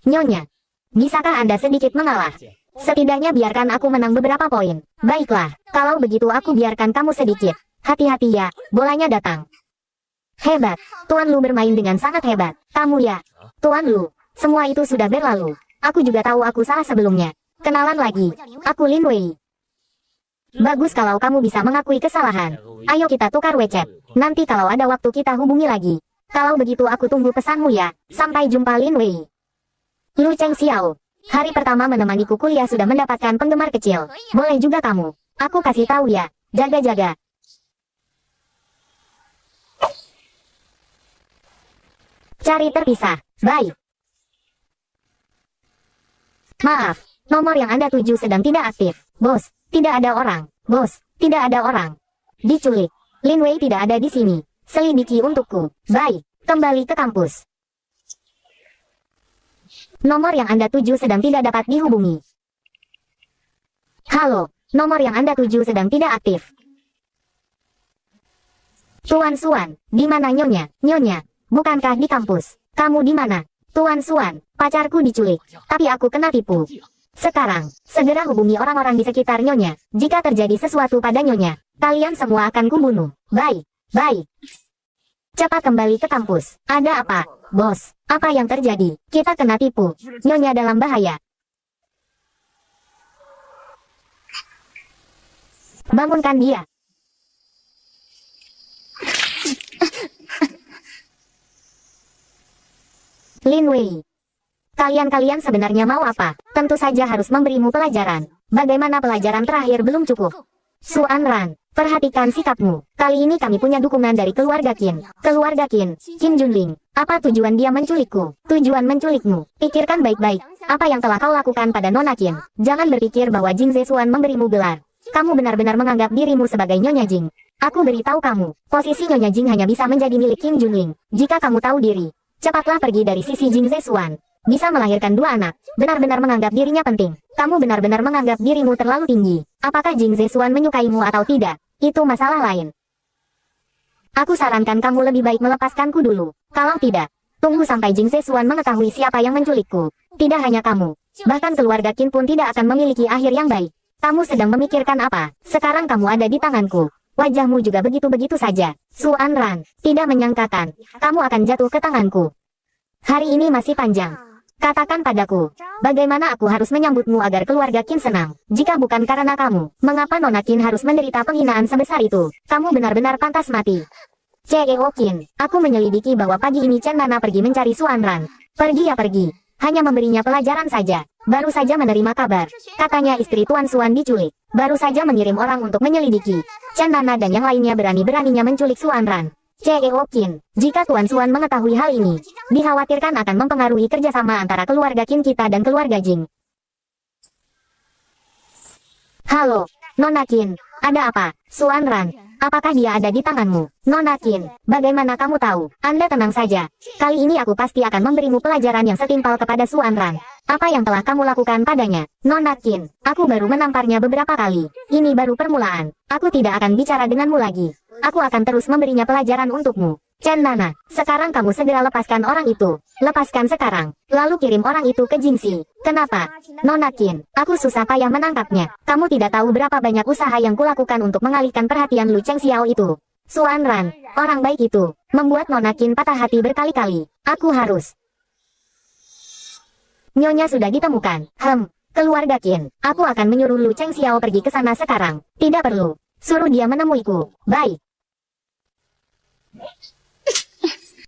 [SPEAKER 1] Nyonya, bisakah Anda sedikit mengalah? Setidaknya biarkan aku menang beberapa poin. Baiklah, kalau begitu aku biarkan kamu sedikit. Hati-hati ya, bolanya datang. Hebat, Tuan Lu bermain dengan sangat hebat. Kamu ya, Tuan Lu, semua itu sudah berlalu. Aku juga tahu aku salah sebelumnya. Kenalan lagi, aku Lin Wei. Bagus kalau kamu bisa mengakui kesalahan. Ayo kita tukar WeChat. Nanti kalau ada waktu kita hubungi lagi. Kalau begitu aku tunggu pesanmu ya. Sampai jumpa Lin Wei. Lu Cheng Xiao, hari pertama menemaniku kuliah sudah mendapatkan penggemar kecil. Boleh juga kamu. Aku kasih tahu ya. Jaga-jaga. Cari terpisah. Baik. Maaf, nomor yang Anda tuju sedang tidak aktif. Bos, tidak ada orang. Bos, tidak ada orang. Diculik. Lin Wei tidak ada di sini. Selidiki untukku. Baik, kembali ke kampus. Nomor yang Anda tuju sedang tidak dapat dihubungi. Halo, nomor yang Anda tuju sedang tidak aktif. Tuan Suan, di mana Nyonya? Nyonya, bukankah di kampus? Kamu di mana? Tuan Suan, pacarku diculik, tapi aku kena tipu. Sekarang, segera hubungi orang-orang di sekitar Nyonya. Jika terjadi sesuatu pada Nyonya, kalian semua akan kubunuh. Baik, baik. Cepat kembali ke kampus. Ada apa? Bos, apa yang terjadi? Kita kena tipu. Nyonya dalam bahaya. Bangunkan dia. Lin Wei. Kalian sebenarnya mau apa? Tentu saja harus memberimu pelajaran. Bagaimana pelajaran terakhir belum cukup? Suan Ran, perhatikan sikapmu. Kali ini kami punya dukungan dari keluarga Qin. Keluarga Qin, Qin Junling. Apa tujuan dia menculikku? Tujuan menculikmu. Pikirkan baik-baik. Apa yang telah kau lakukan pada Nona Qin? Jangan berpikir bahwa Jing Zesuan memberimu gelar. Kamu benar-benar menganggap dirimu sebagai Nyonya Jing. Aku beritahu kamu, posisi Nyonya Jing hanya bisa menjadi milik Qin Junling. Jika kamu tahu diri, cepatlah pergi dari sisi Jing Zesuan. Bisa melahirkan 2 anak, benar-benar menganggap dirinya penting. Kamu benar-benar menganggap dirimu terlalu tinggi. Apakah Jing Zesuan menyukaimu atau tidak? Itu masalah lain. Aku sarankan kamu lebih baik melepaskanku dulu. Kalau tidak, tunggu sampai Jing Zesuan mengetahui siapa yang menculikku. Tidak hanya kamu, bahkan keluarga Qin pun tidak akan memiliki akhir yang baik. Kamu sedang memikirkan apa? Sekarang kamu ada di tanganku. Wajahmu juga begitu-begitu saja. Suan Ran, tidak menyangkakan, kamu akan jatuh ke tanganku. Hari ini masih panjang. Katakan padaku, bagaimana aku harus menyambutmu agar keluarga Qin senang? Jika bukan karena kamu, mengapa Nona Qin harus menderita penghinaan sebesar itu? Kamu benar-benar pantas mati. CEO Qin, aku menyelidiki bahwa pagi ini Chen Nana pergi mencari Suan Ran. Pergi ya pergi, hanya memberinya pelajaran saja. Baru saja menerima kabar. Katanya istri Tuan Xuan diculik. Baru saja mengirim orang untuk menyelidiki. Chen Nana dan yang lainnya berani-beraninya menculik Xuan Ran. CEO Qin, jika Tuan Xuan mengetahui hal ini, dikhawatirkan akan mempengaruhi kerjasama antara keluarga Qin kita dan keluarga Jing. Halo, Nona Qin, ada apa? Xuan Ran, apakah dia ada di tanganmu? Nona Qin, bagaimana kamu tahu? Anda tenang saja. Kali ini aku pasti akan memberimu pelajaran yang setimpal kepada Xuan Ran. Apa yang telah kamu lakukan padanya? Nona Qin, aku baru menamparnya beberapa kali. Ini baru permulaan. Aku tidak akan bicara denganmu lagi. Aku akan terus memberinya pelajaran untukmu. Chen Nana, sekarang kamu segera lepaskan orang itu. Lepaskan sekarang. Lalu kirim orang itu ke Jingxi. Kenapa? Nona Qin, aku susah payah menangkapnya. Kamu tidak tahu berapa banyak usaha yang kulakukan untuk mengalihkan perhatian Lu Cheng Xiao itu. Xuan Ran, orang baik itu, membuat Nona Qin patah hati berkali-kali. Aku harus. Nyonya sudah ditemukan. Keluarga Qin, aku akan menyuruh Lu Cheng Xiao pergi ke sana sekarang. Tidak perlu. Suruh dia menemuiku. Baik.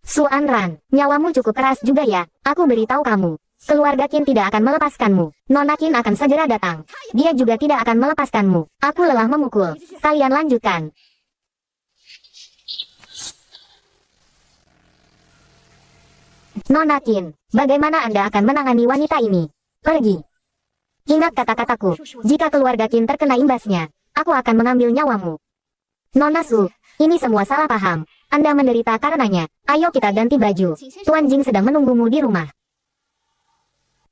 [SPEAKER 1] Xuan Ran, nyawamu cukup keras juga ya. Aku beritahu kamu. Keluarga Qin tidak akan melepaskanmu. Nona Qin akan segera datang. Dia juga tidak akan melepaskanmu. Aku lelah memukul. Kalian lanjutkan. Nona Qin, bagaimana Anda akan menangani wanita ini? Pergi. Ingat kata-kataku. Jika keluarga Qin terkena imbasnya, aku akan mengambil nyawamu. Nona Su, ini semua salah paham. Anda menderita karenanya. Ayo kita ganti baju. Tuan Jing sedang menunggumu di rumah.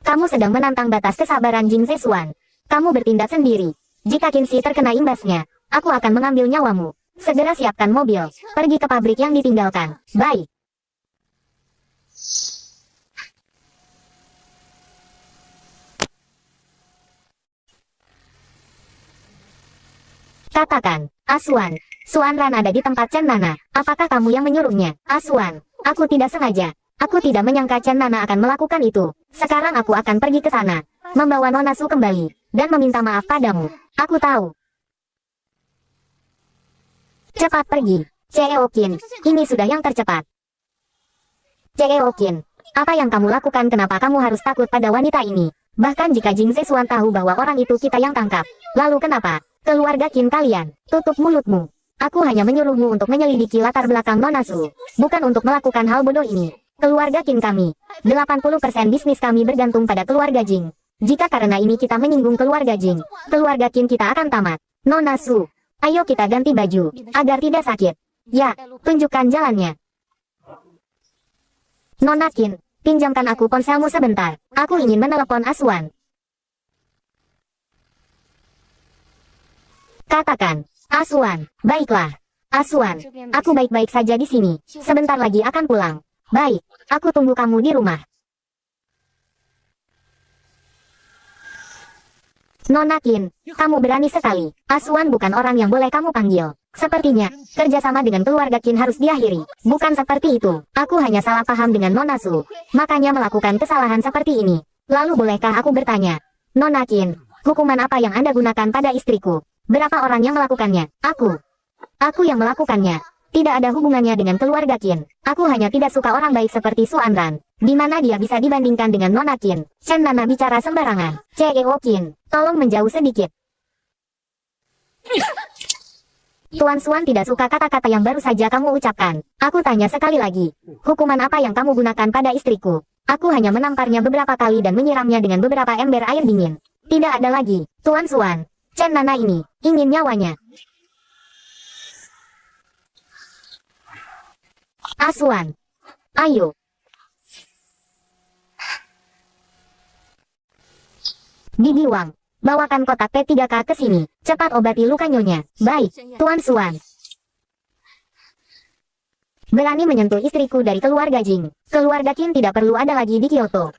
[SPEAKER 1] Kamu sedang menantang batas kesabaran Jing Zexuan. Kamu bertindak sendiri. Jika Qinxi terkena imbasnya, aku akan mengambil nyawamu. Segera siapkan mobil. Pergi ke pabrik yang ditinggalkan. Baik. Katakan, Asuan. Xuan Ran ada di tempat Chen Nana. Apakah kamu yang menyuruhnya? Asuan, aku tidak sengaja. Aku tidak menyangka Chen Nana akan melakukan itu. Sekarang aku akan pergi ke sana, membawa Nona Su kembali, dan meminta maaf padamu. Aku tahu. Cepat pergi. CEO Qin, ini sudah yang tercepat. CEO Qin, apa yang kamu lakukan? Kenapa kamu harus takut pada wanita ini? Bahkan jika Jing Zexuan tahu bahwa orang itu kita yang tangkap. Lalu kenapa? Keluarga Qin kalian, tutup mulutmu. Aku hanya menyuruhmu untuk menyelidiki latar belakang Nona Su, bukan untuk melakukan hal bodoh ini. Keluarga Qin kami, 80% bisnis kami bergantung pada keluarga Jing. Jika karena ini kita menyinggung keluarga Jing, keluarga Qin kita akan tamat. Nona Su, ayo kita ganti baju, agar tidak sakit. Ya, tunjukkan jalannya. Nona Qin, pinjamkan aku ponselmu sebentar. Aku ingin menelepon Asuan. Katakan, Asuan, baiklah. Asuan, aku baik-baik saja di sini. Sebentar lagi akan pulang. Baik, aku tunggu kamu di rumah. Nona Qin, kamu berani sekali. Asuan bukan orang yang boleh kamu panggil. Sepertinya, kerjasama dengan keluarga Qin harus diakhiri. Bukan seperti itu. Aku hanya salah paham dengan Nona Su. Makanya melakukan kesalahan seperti ini. Lalu bolehkah aku bertanya? Nona Qin, hukuman apa yang Anda gunakan pada istriku? Berapa orang yang melakukannya? Aku. Aku yang melakukannya. Tidak ada hubungannya dengan keluarga Qin. Aku hanya tidak suka orang baik seperti Xuan Ran. Di mana dia bisa dibandingkan dengan Nona Qin? Chen Nana bicara sembarangan. CEO Qin, tolong menjauh sedikit. Tuan Xuan tidak suka kata-kata yang baru saja kamu ucapkan. Aku tanya sekali lagi. Hukuman apa yang kamu gunakan pada istriku? Aku hanya menamparnya beberapa kali dan menyiramnya dengan beberapa ember air dingin. Tidak ada lagi. Tuan Xuan, Chen Nana ini ingin nyawanya. Asuan, ayo. Bibi Wang, bawakan kotak P3K ke sini. Cepat obati luka nyonya. Baik, Tuan Xuan. Berani menyentuh istriku dari keluarga Jing. Keluarga Qin tidak perlu ada lagi di Kyoto.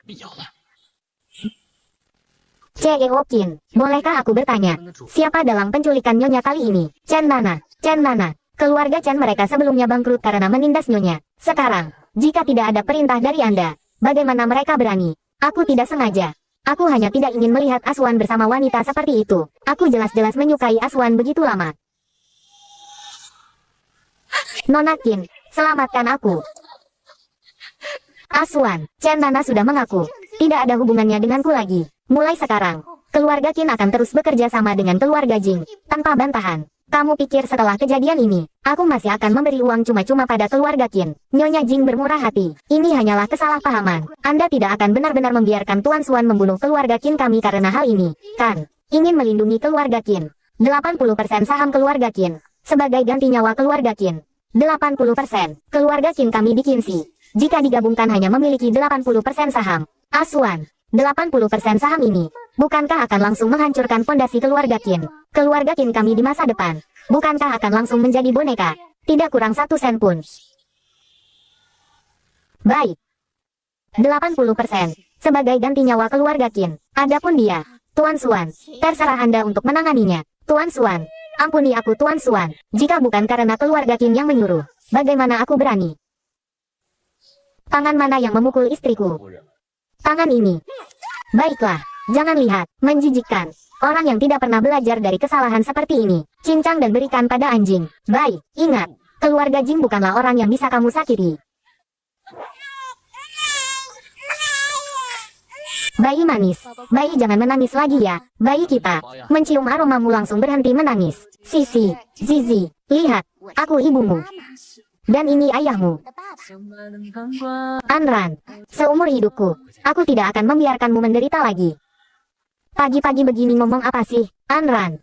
[SPEAKER 1] CEO Qin, bolehkah aku bertanya, siapa dalam penculikan nyonya kali ini? Chen Nana. Chen Nana. Keluarga Chen mereka sebelumnya bangkrut karena menindas nyonya. Sekarang, jika tidak ada perintah dari Anda, bagaimana mereka berani? Aku tidak sengaja. Aku hanya tidak ingin melihat Asuan bersama wanita seperti itu. Aku jelas-jelas menyukai Asuan begitu lama. Nona Qin, selamatkan aku. Asuan, Chen Nana sudah mengaku. Tidak ada hubungannya denganku lagi. Mulai sekarang, keluarga Qin akan terus bekerja sama dengan keluarga Jing, tanpa bantahan. Kamu pikir setelah kejadian ini, aku masih akan memberi uang cuma-cuma pada keluarga Qin? Nyonya Jing bermurah hati. Ini hanyalah kesalahpahaman. Anda tidak akan benar-benar membiarkan Tuan Xuan membunuh keluarga Qin kami karena hal ini, kan? Ingin melindungi keluarga Qin. 80% saham keluarga Qin. Sebagai ganti nyawa keluarga Qin. 80%. Keluarga Qin kami di Qinzi. Jika digabungkan hanya memiliki 80% saham. Asuhan. 80% saham ini, bukankah akan langsung menghancurkan fondasi keluarga Qin? Keluarga Qin kami di masa depan, bukankah akan langsung menjadi boneka? Tidak kurang 1 sen pun. Baik. 80%. Sebagai ganti nyawa keluarga Qin. Adapun dia, Tuan Xuan, terserah Anda untuk menanganinya. Tuan Xuan, ampuni aku Tuan Xuan. Jika bukan karena keluarga Qin yang menyuruh, bagaimana aku berani? Tangan mana yang memukul istriku? Tangan ini. Baiklah, jangan lihat, menjijikkan. Orang yang tidak pernah belajar dari kesalahan seperti ini, cincang dan berikan pada anjing. Baik, ingat, keluarga Jing bukanlah orang yang bisa kamu sakiti. Bayi manis, bayi jangan menangis lagi ya, bayi kita. Mencium aromamu langsung berhenti menangis. Sisi, Zizi, lihat, aku ibumu. Dan ini ayahmu. Anran, seumur hidupku, aku tidak akan membiarkanmu menderita lagi. Pagi-pagi begini ngomong apa sih, Anran?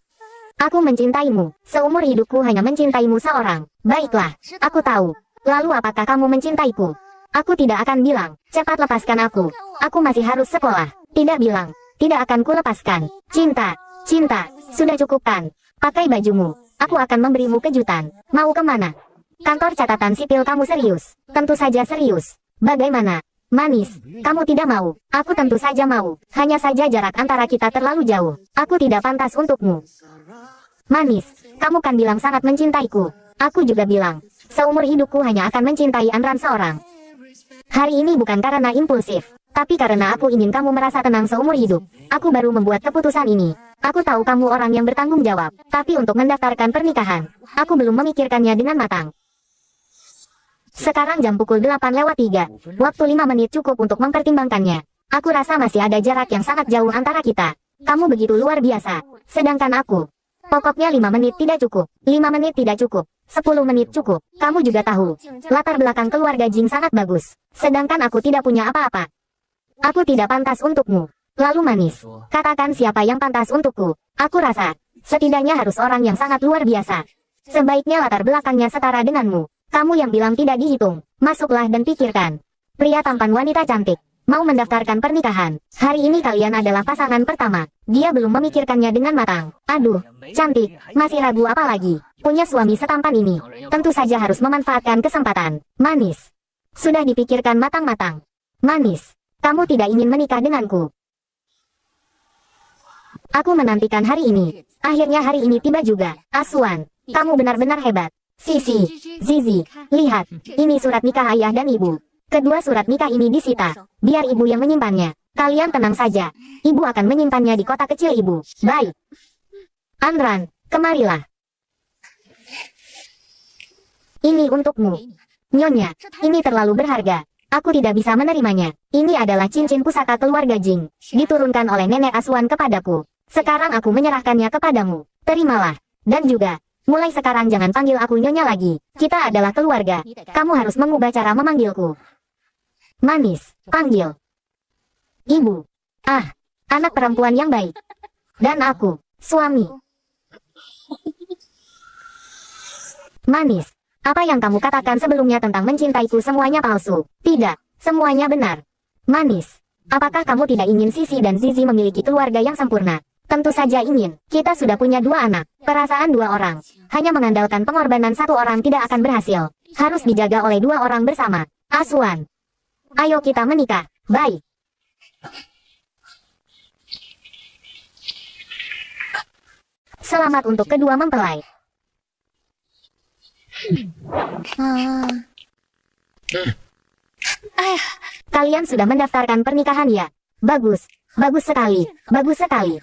[SPEAKER 1] Aku mencintaimu, seumur hidupku hanya mencintaimu seorang. Baiklah, aku tahu. Lalu apakah kamu mencintaiku? Aku tidak akan bilang, cepat lepaskan aku. Aku masih harus sekolah. Tidak bilang, tidak akan kulepaskan. Cinta, cinta, sudah cukup kan? Pakai bajumu, aku akan memberimu kejutan. Mau kemana? Kantor catatan sipil kamu serius? Tentu saja serius. Bagaimana? Manis, kamu tidak mau. Aku tentu saja mau. Hanya saja jarak antara kita terlalu jauh. Aku tidak pantas untukmu. Manis, kamu kan bilang sangat mencintaiku. Aku juga bilang, seumur hidupku hanya akan mencintai Anran seorang. Hari ini bukan karena impulsif, tapi karena aku ingin kamu merasa tenang seumur hidup. Aku baru membuat keputusan ini. Aku tahu kamu orang yang bertanggung jawab, tapi untuk mendaftarkan pernikahan, aku belum memikirkannya dengan matang. Sekarang jam pukul 8:03. Waktu 5 menit cukup untuk mempertimbangkannya. Aku rasa masih ada jarak yang sangat jauh antara kita. Kamu begitu luar biasa. Sedangkan aku, pokoknya 5 menit tidak cukup. 5 menit tidak cukup. 10 menit cukup. Kamu juga tahu, latar belakang keluarga Jing sangat bagus. Sedangkan aku tidak punya apa-apa. Aku tidak pantas untukmu. Lalu manis, katakan siapa yang pantas untukku. Aku rasa, setidaknya harus orang yang sangat luar biasa. Sebaiknya latar belakangnya setara denganmu. Kamu yang bilang tidak dihitung, masuklah dan pikirkan. Pria tampan wanita cantik, mau mendaftarkan pernikahan. Hari ini kalian adalah pasangan pertama. Dia belum memikirkannya dengan matang. Aduh, cantik, masih ragu apa lagi? Punya suami setampan ini, tentu saja harus memanfaatkan kesempatan. Manis, sudah dipikirkan matang-matang. Manis, kamu tidak ingin menikah denganku. Aku menantikan hari ini. Akhirnya hari ini tiba juga. Asuhan, kamu benar-benar hebat. Sisi, Zizi, lihat, ini surat nikah ayah dan ibu. Kedua surat nikah ini disita, biar ibu yang menyimpannya. Kalian tenang saja, ibu akan menyimpannya di kotak kecil ibu. Baik. Anran, kemarilah. Ini untukmu. Nyonya, ini terlalu berharga. Aku tidak bisa menerimanya. Ini adalah cincin pusaka keluarga Jing, diturunkan oleh nenek asuhan kepadaku. Sekarang aku menyerahkannya kepadamu. Terimalah. Dan juga, mulai sekarang jangan panggil aku nyonya lagi. Kita adalah keluarga. Kamu harus mengubah cara memanggilku. Manis, panggil ibu. Ah, anak perempuan yang baik. Dan aku, suami. Manis, apa yang kamu katakan sebelumnya tentang mencintaiku semuanya palsu. Tidak, semuanya benar. Manis, apakah kamu tidak ingin Sisi dan Zizi memiliki keluarga yang sempurna? Tentu saja ingin. Kita sudah punya 2 anak. Perasaan 2 orang. Hanya mengandalkan pengorbanan 1 orang tidak akan berhasil. Harus dijaga oleh 2 orang bersama. Asuhan. Ayo kita menikah. Baik. Selamat untuk kedua mempelai. Kalian sudah mendaftarkan pernikahan ya? Bagus. Bagus sekali. Bagus sekali.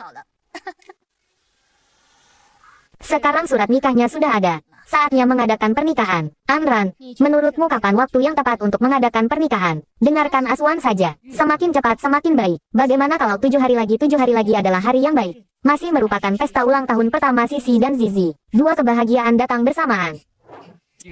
[SPEAKER 1] Sekarang surat nikahnya sudah ada. Saatnya mengadakan pernikahan. Anran, menurutmu kapan waktu yang tepat untuk mengadakan pernikahan? Dengarkan Aswan saja. Semakin cepat semakin baik. Bagaimana kalau 7 hari lagi adalah hari yang baik? Masih merupakan pesta ulang tahun pertama Sisi dan Zizi. Dua kebahagiaan datang bersamaan.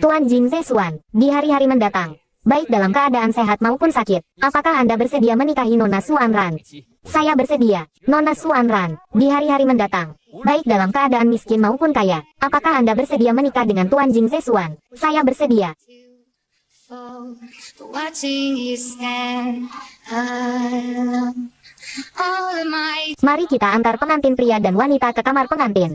[SPEAKER 1] Tuan Jing Zesuan, di hari-hari mendatang, baik dalam keadaan sehat maupun sakit, apakah Anda bersedia menikahi Nona Suanran? Saya bersedia, Nona Suanran, di hari-hari mendatang, baik dalam keadaan miskin maupun kaya, apakah Anda bersedia menikah dengan Tuan Jing Zesuan? Saya bersedia. Mari kita antar pengantin pria dan wanita ke kamar pengantin.